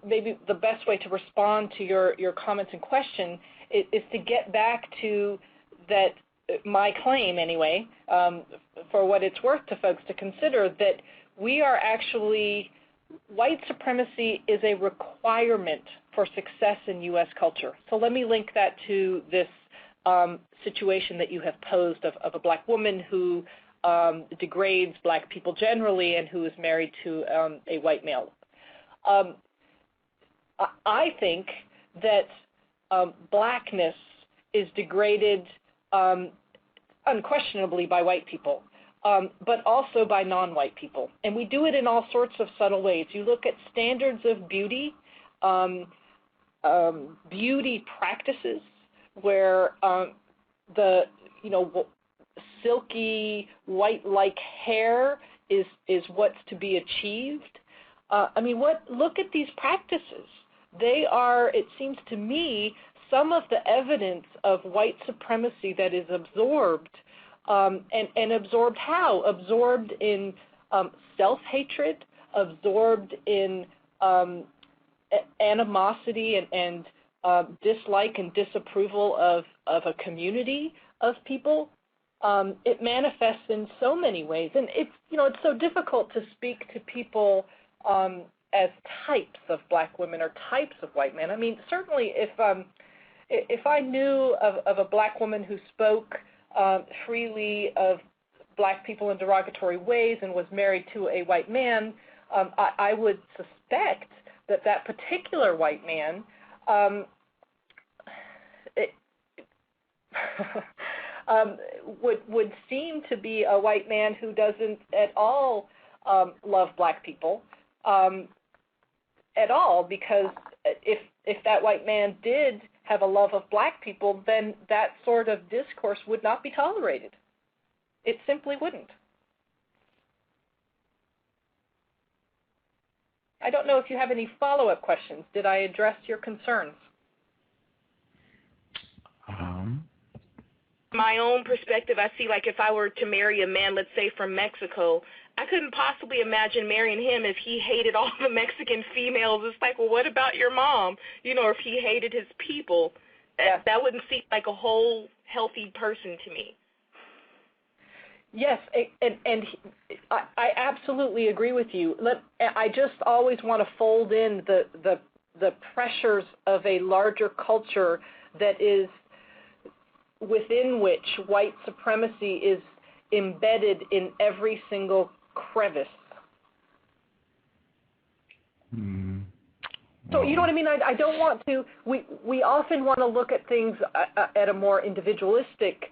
maybe the best way to respond to your comments and question is to get back to that, my claim anyway, for what it's worth to folks to consider, that we are actually, white supremacy is a requirement for success in U.S. culture. So let me link that to this situation that you have posed of a black woman who degrades black people generally and who is married to a white male. I think that blackness is degraded unquestionably by white people, but also by non-white people. And we do it in all sorts of subtle ways. You look at standards of beauty, beauty practices where the, silky white-like hair is what's to be achieved. Look at these practices. They are, it seems to me, some of the evidence of white supremacy that is absorbed and absorbed how? Absorbed in self-hatred, absorbed in animosity and dislike and disapproval of a community of people. It manifests in so many ways, and it's so difficult to speak to people as types of black women or types of white men. I mean, certainly if I knew of a black woman who spoke freely of black people in derogatory ways and was married to a white man, I would suspect that particular white man would seem to be a white man who doesn't at all love black people at all, because if that white man did have a love of black people, then that sort of discourse would not be tolerated. It simply wouldn't. I don't know if you have any follow-up questions. Did I address your concerns? My own perspective, I see, like, if I were to marry a man, let's say from Mexico, I couldn't possibly imagine marrying him if he hated all the Mexican females. It's like, well, what about your mom? Or if he hated his people, that wouldn't seem like a whole healthy person to me. Yes, and I absolutely agree with you. I just always want to fold in the pressures of a larger culture that is within which white supremacy is embedded in every single crevice. So you know what I mean? I don't want to. We often want to look at things at a more individualistic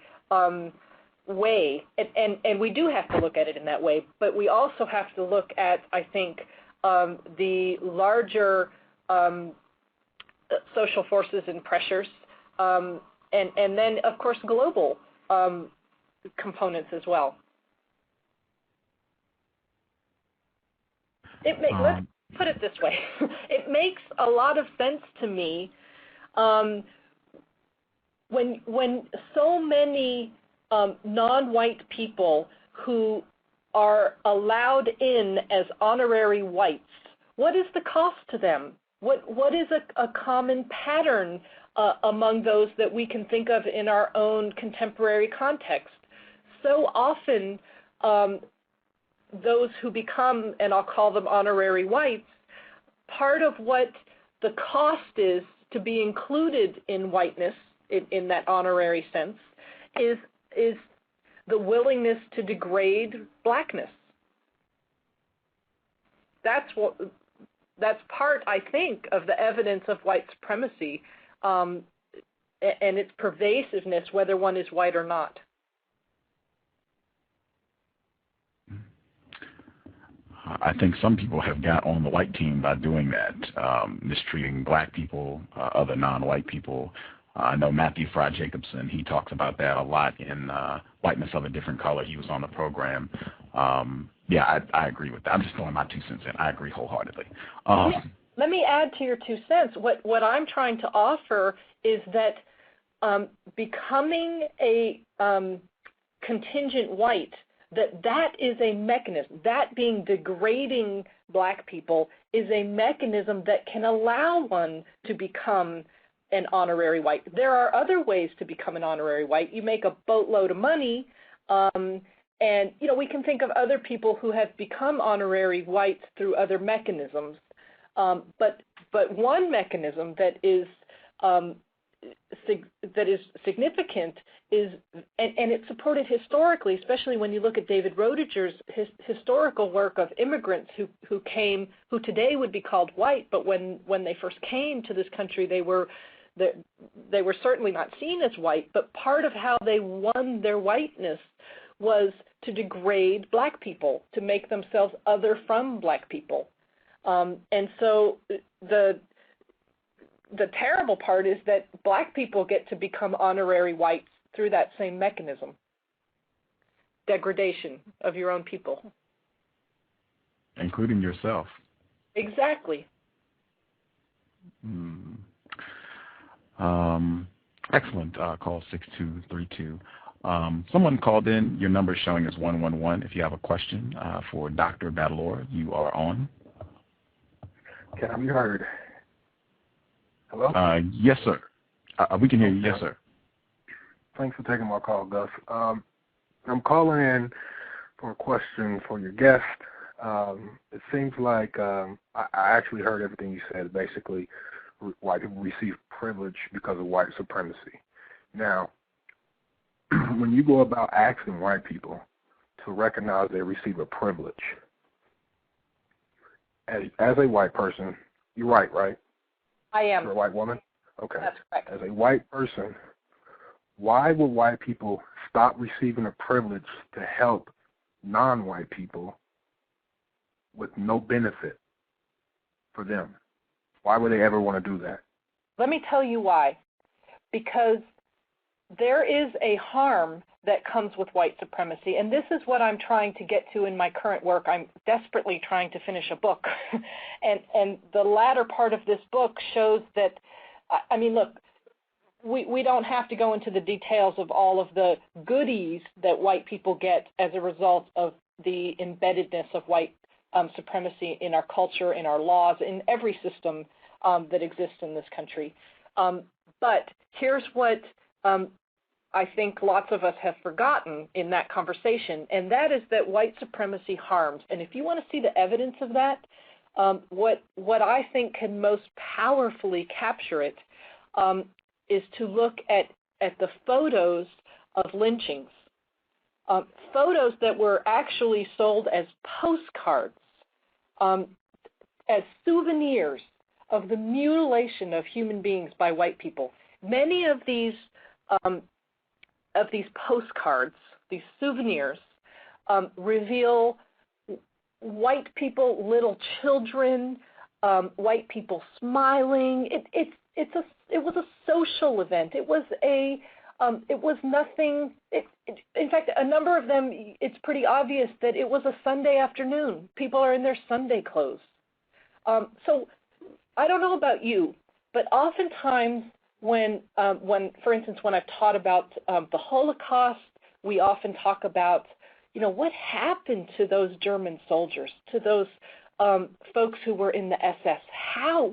way, and we do have to look at it in that way. But we also have to look at, I think, the larger social forces and pressures, and then of course global components as well. Let's put it this way. It makes a lot of sense to me when so many non-white people who are allowed in as honorary whites, what is the cost to them? What is a common pattern among those that we can think of in our own contemporary context? So often, those who become, and I'll call them honorary whites, part of what the cost is to be included in whiteness, in that honorary sense, is the willingness to degrade blackness. That's part, I think, of the evidence of white supremacy and its pervasiveness, whether one is white or not. I think some people have got on the white team by doing that, mistreating black people, other non-white people. I know Matthew Fry Jacobson, he talks about that a lot in Whiteness of a Different Color. He was on the program. I agree with that. I'm just throwing my 2 cents in. I agree wholeheartedly. Let me add to your 2 cents. What I'm trying to offer is that becoming a contingent white, that is a mechanism. That being degrading black people is a mechanism that can allow one to become an honorary white. There are other ways to become an honorary white. You make a boatload of money, and we can think of other people who have become honorary whites through other mechanisms. But one mechanism that is significant is, and it's supported historically, especially when you look at David Roediger's historical work of immigrants who today would be called white, but when they first came to this country, they were certainly not seen as white. But part of how they won their whiteness was to degrade black people, to make themselves other from black people. And so the terrible part is that black people get to become honorary whites through that same mechanism. Degradation of your own people. Including yourself. Exactly. Excellent. Call 6232. Someone called in. Your number is showing as 111. If you have a question for Dr. Battalora, you are on. Can I be heard? Hello? Yes, sir. We can hear you. Yes, sir. Thanks for taking my call, Gus. I'm calling in for a question for your guest. It seems like I actually heard everything you said. Basically, white people receive privilege because of white supremacy. Now, when you go about asking white people to recognize they receive a privilege, as a white person, you're right? I am. You're a white woman? Okay. That's correct. As a white person, why would white people stop receiving a privilege to help non-white people with no benefit for them? Why would they ever want to do that? Let me tell you why. Because there is a harm that comes with white supremacy, and this is what I'm trying to get to in my current work. I'm desperately trying to finish a book, and the latter part of this book shows that, I mean, look, we don't have to go into the details of all of the goodies that white people get as a result of the embeddedness of white supremacy in our culture, in our laws, in every system that exists in this country. But here's what I think lots of us have forgotten in that conversation, and that is that white supremacy harms. And if you want to see the evidence of that, what I think can most powerfully capture it is to look at the photos of lynchings, photos that were actually sold as postcards, as souvenirs of the mutilation of human beings by white people. Many of these postcards, these souvenirs, reveal white people, little children, white people smiling. It was a social event. It was nothing. In fact, a number of them, it's pretty obvious that it was a Sunday afternoon. People are in their Sunday clothes. So I don't know about you, but oftentimes when, for instance, when I've taught about the Holocaust, we often talk about, what happened to those German soldiers, to those folks who were in the SS.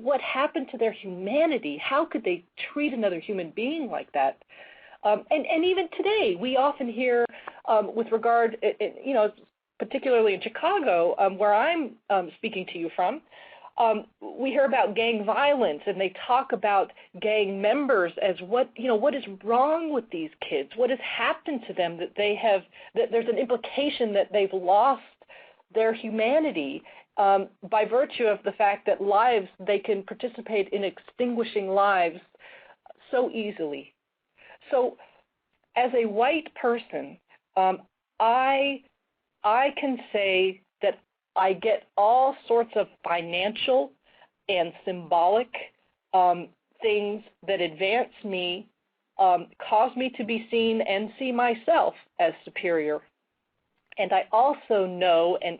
What happened to their humanity? How could they treat another human being like that? And even today, we often hear with regard, particularly in Chicago, where I'm speaking to you from, we hear about gang violence, and they talk about gang members as what is wrong with these kids? What has happened to them that there's an implication that they've lost their humanity by virtue of the fact that they can participate in extinguishing lives so easily. So as a white person, I can say that I get all sorts of financial and symbolic things that advance me, cause me to be seen and see myself as superior. And I also know and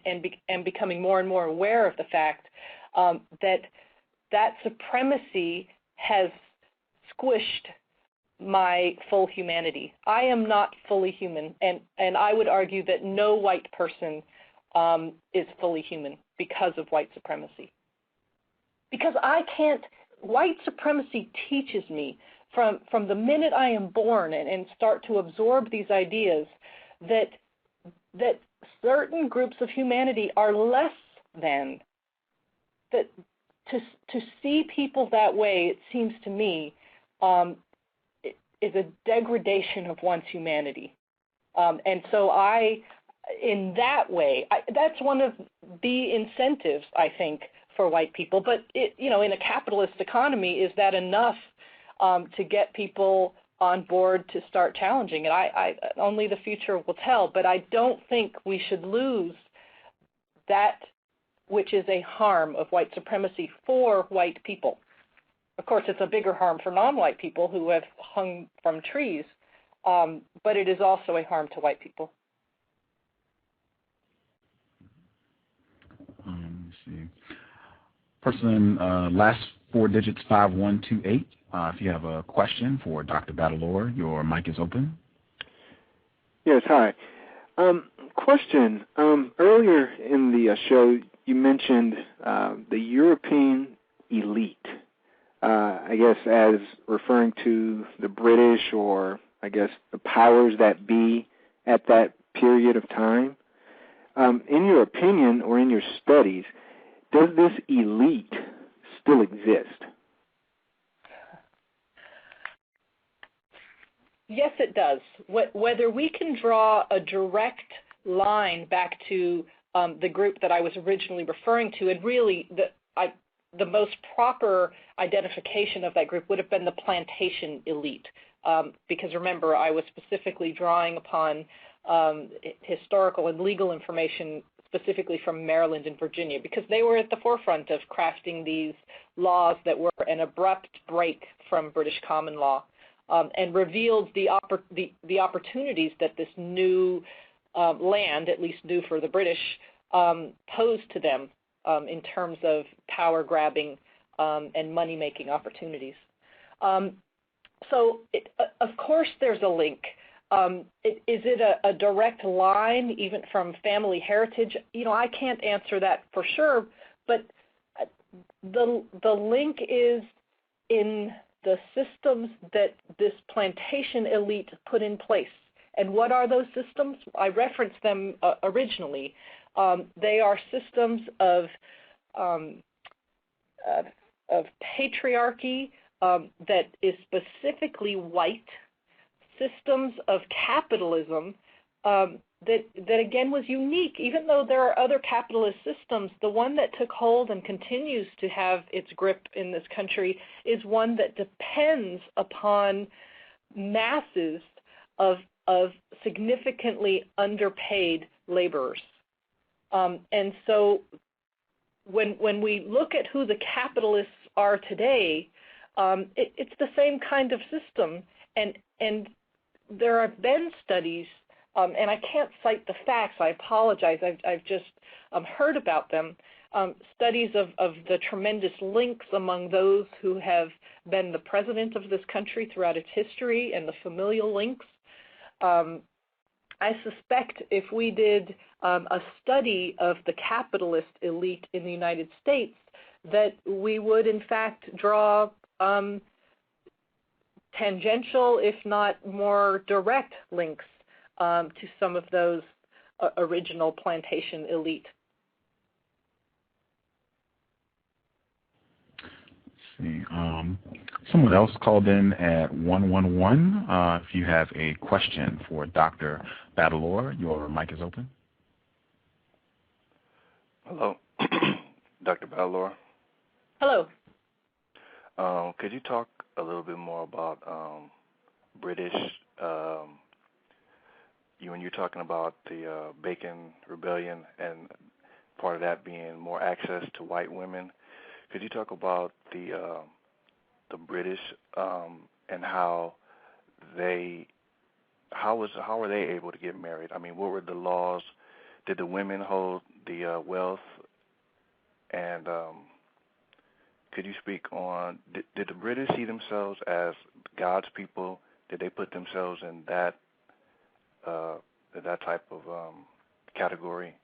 am becoming more and more aware of the fact that supremacy has squished my full humanity. I am not fully human, and I would argue that no white person is fully human because of white supremacy. Because white supremacy teaches me from the minute I am born and start to absorb these ideas that certain groups of humanity are less than. That to see people that way, it seems to me, is a degradation of one's humanity. And so in that way, that's one of the incentives, I think, for white people. But, in a capitalist economy, is that enough to get people on board to start challenging it? Only the future will tell. But I don't think we should lose that which is a harm of white supremacy for white people. Of course, it's a bigger harm for non-white people who have hung from trees, but it is also a harm to white people. Let's see. Person, last four digits, 5128. If you have a question for Dr. Battalora, your mic is open. Yes, hi. Question. Earlier in the show, you mentioned the European elite, I guess as referring to the British or, I guess, the powers that be at that period of time. In your opinion or in your studies, does this elite still exist? Yes, it does. Whether we can draw a direct line back to the group that I was originally referring to, and really the most proper identification of that group would have been the plantation elite, because remember, I was specifically drawing upon historical and legal information specifically from Maryland and Virginia, because they were at the forefront of crafting these laws that were an abrupt break from British common law. And revealed the opportunities that this new land, at least new for the British, posed to them in terms of power grabbing and money making opportunities. So, of course, there's a link. Is it a direct line, even from family heritage? I can't answer that for sure, but the link is in the systems that this plantation elite put in place. And what are those systems? I referenced them originally. They are systems of patriarchy that is specifically white, systems of capitalism that again was unique. Even though there are other capitalist systems, the one that took hold and continues to have its grip in this country is one that depends upon masses of significantly underpaid laborers. And so when we look at who the capitalists are today, it's the same kind of system. And there have been studies, and I can't cite the facts, I apologize, I've just heard about them, studies of the tremendous links among those who have been the president of this country throughout its history and the familial links. I suspect if we did a study of the capitalist elite in the United States, that we would in fact draw tangential, if not more direct links to some of those original plantation elite. Let's see. Someone else called in at 111. If you have a question for Dr. Battalora, your mic is open. Hello, Dr. Battalora. Hello. Could you talk a little bit more about British, when you're talking about the Bacon Rebellion and part of that being more access to white women, could you talk about the British and how were they able to get married? I mean, what were the laws? Did the women hold the wealth? And could you speak on, did the British see themselves as God's people? Did they put themselves in that type of category?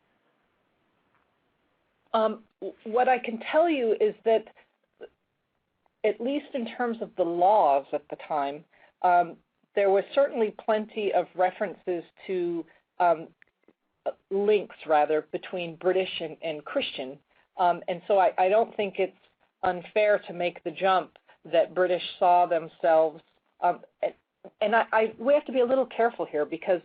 What I can tell you is that, at least in terms of the laws at the time, there was certainly plenty of references to links, rather, between British and Christian. And so I don't think it's unfair to make the jump that British saw themselves. And we have to be a little careful here because,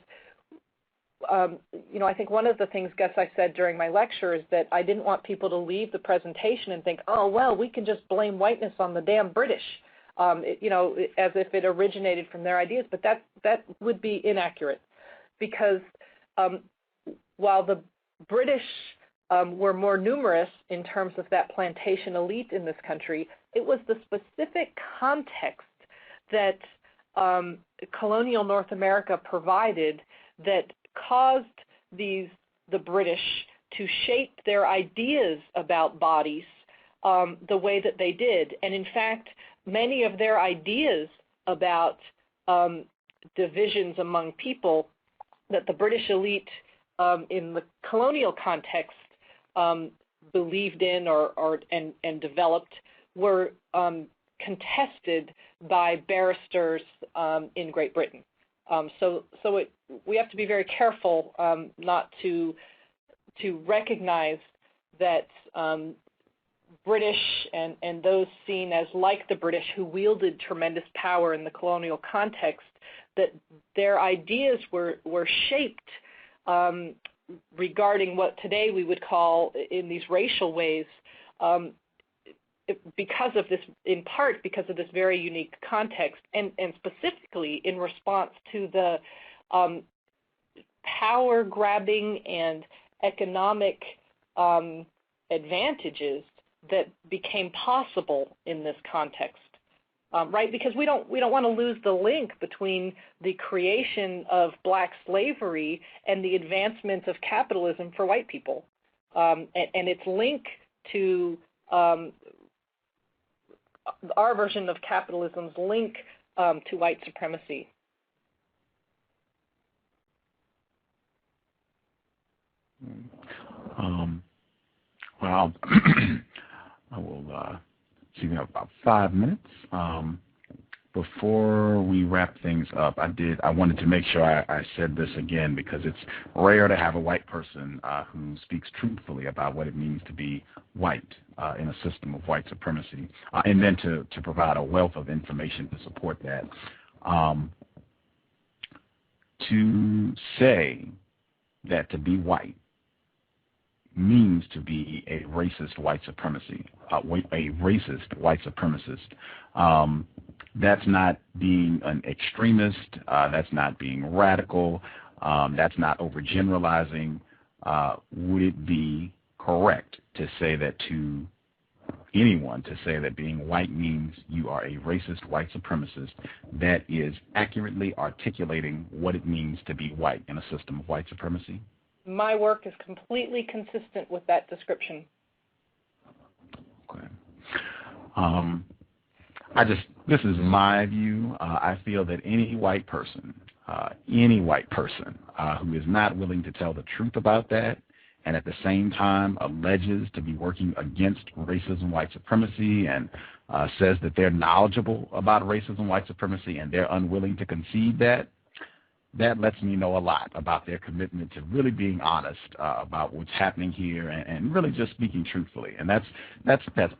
I think one of the things, Gus, I said during my lecture is that I didn't want people to leave the presentation and think, oh, well, we can just blame whiteness on the damn British, as if it originated from their ideas. But that would be inaccurate because while the British were more numerous in terms of that plantation elite in this country, it was the specific context that colonial North America provided that caused the British to shape their ideas about bodies the way that they did. And in fact, many of their ideas about divisions among people that the British elite in the colonial context believed in and developed were contested by barristers in Great Britain. We have to be very careful not to recognize that British and those seen as like the British who wielded tremendous power in the colonial context, that their ideas were shaped regarding what today we would call in these racial ways because of this, in part because of this very unique context, and specifically in response to the power grabbing and economic advantages that became possible in this context, right? Because we don't want to lose the link between the creation of black slavery and the advancement of capitalism for white people, and its link to our version of capitalism's link to white supremacy. Well, I will see. We have about 5 minutes. Before we wrap things up, I wanted to make sure I said this again, because it's rare to have a white person who speaks truthfully about what it means to be white in a system of white supremacy, and then to provide a wealth of information to support that. To say that to be white means to be a racist white supremacy, a racist white supremacist. That's not being an extremist. That's not being radical. That's not overgeneralizing. Would it be correct to say that to anyone to say that being white means you are a racist white supremacist that is accurately articulating what it means to be white in a system of white supremacy? My work is completely consistent with that description. Okay. This is my view. I feel that any white person who is not willing to tell the truth about that, and at the same time alleges to be working against racism, white supremacy, and says that they're knowledgeable about racism, white supremacy, and they're unwilling to concede that lets me know a lot about their commitment to really being honest about what's happening here and really just speaking truthfully. And that's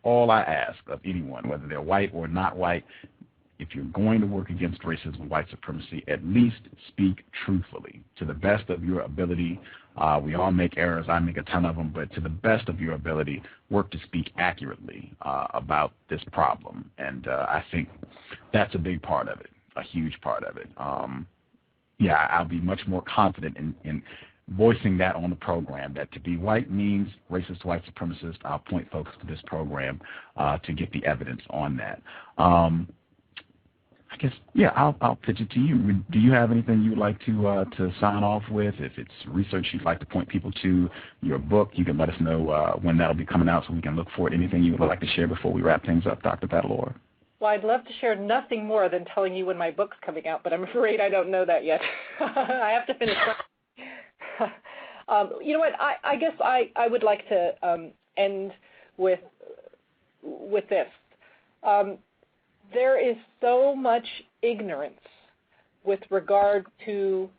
all I ask of anyone, whether they're white or not white. If you're going to work against racism, white supremacy, at least speak truthfully to the best of your ability. We all make errors. I make a ton of them, but to the best of your ability, work to speak accurately about this problem. And I think that's a big part of it, a huge part of it. I'll be much more confident in voicing that on the program, that to be white means racist white supremacist. I'll point folks to this program to get the evidence on that. I guess, I'll pitch it to you. Do you have anything you would like to sign off with? If it's research you'd like to point people to, your book, you can let us know when that'll be coming out so we can look for it. Anything you would like to share before we wrap things up, Dr. Battalora? Well, I'd love to share nothing more than telling you when my book's coming out, but I'm afraid I don't know that yet. I have to finish. You know what? I guess I would like to end with this. There is so much ignorance with regard to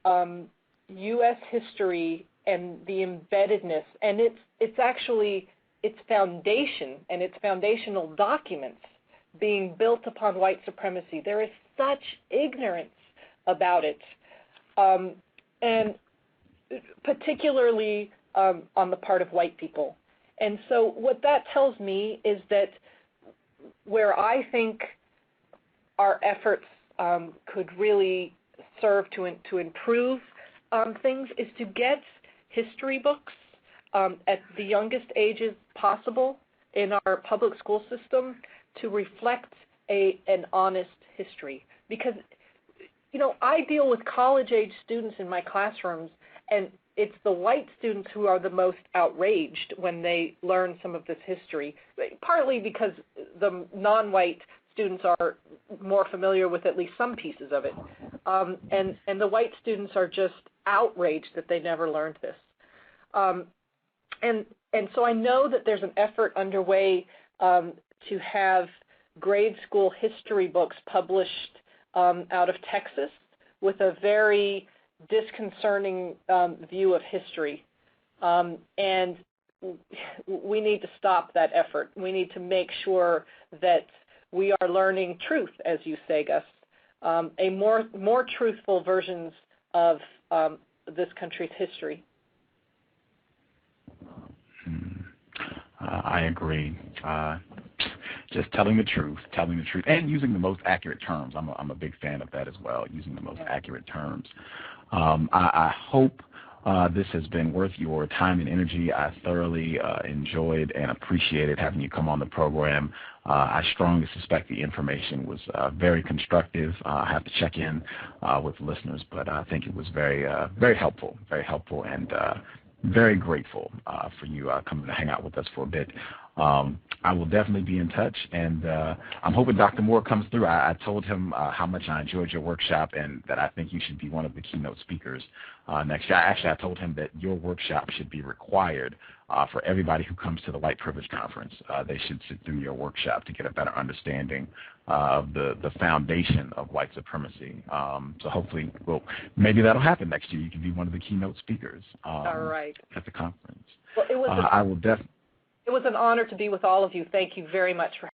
U.S. history and the embeddedness, and it's actually its foundation and its foundational documents being built upon white supremacy. There is such ignorance about it, and particularly on the part of white people. And so what that tells me is that where I think our efforts could really serve to improve things is to get history books at the youngest ages possible in our public school system to reflect an honest history. Because, I deal with college-age students in my classrooms, and it's the white students who are the most outraged when they learn some of this history, partly because the non-white students are more familiar with at least some pieces of it. And the white students are just outraged that they never learned this. And so I know that there's an effort underway to have grade school history books published out of Texas with a very disconcerting view of history. And we need to stop that effort. We need to make sure that we are learning truth, as you say, Gus, a more truthful versions of this country's history. I agree. Just telling the truth, and using the most accurate terms. I'm a big fan of that as well, using the most accurate terms. I hope this has been worth your time and energy. I thoroughly enjoyed and appreciated having you come on the program. I strongly suspect the information was very constructive. I have to check in with listeners, but I think it was very helpful, and very grateful for you coming to hang out with us for a bit. I will definitely be in touch, and I'm hoping Dr. Moore comes through. I told him how much I enjoyed your workshop and that I think you should be one of the keynote speakers next year. Actually, I told him that your workshop should be required for everybody who comes to the White Privilege Conference. They should sit through your workshop to get a better understanding of the foundation of white supremacy. So hopefully, maybe that'll happen next year. You can be one of the keynote speakers All right. at the conference. Well, it was I will definitely. It was an honor to be with all of you. Thank you very much for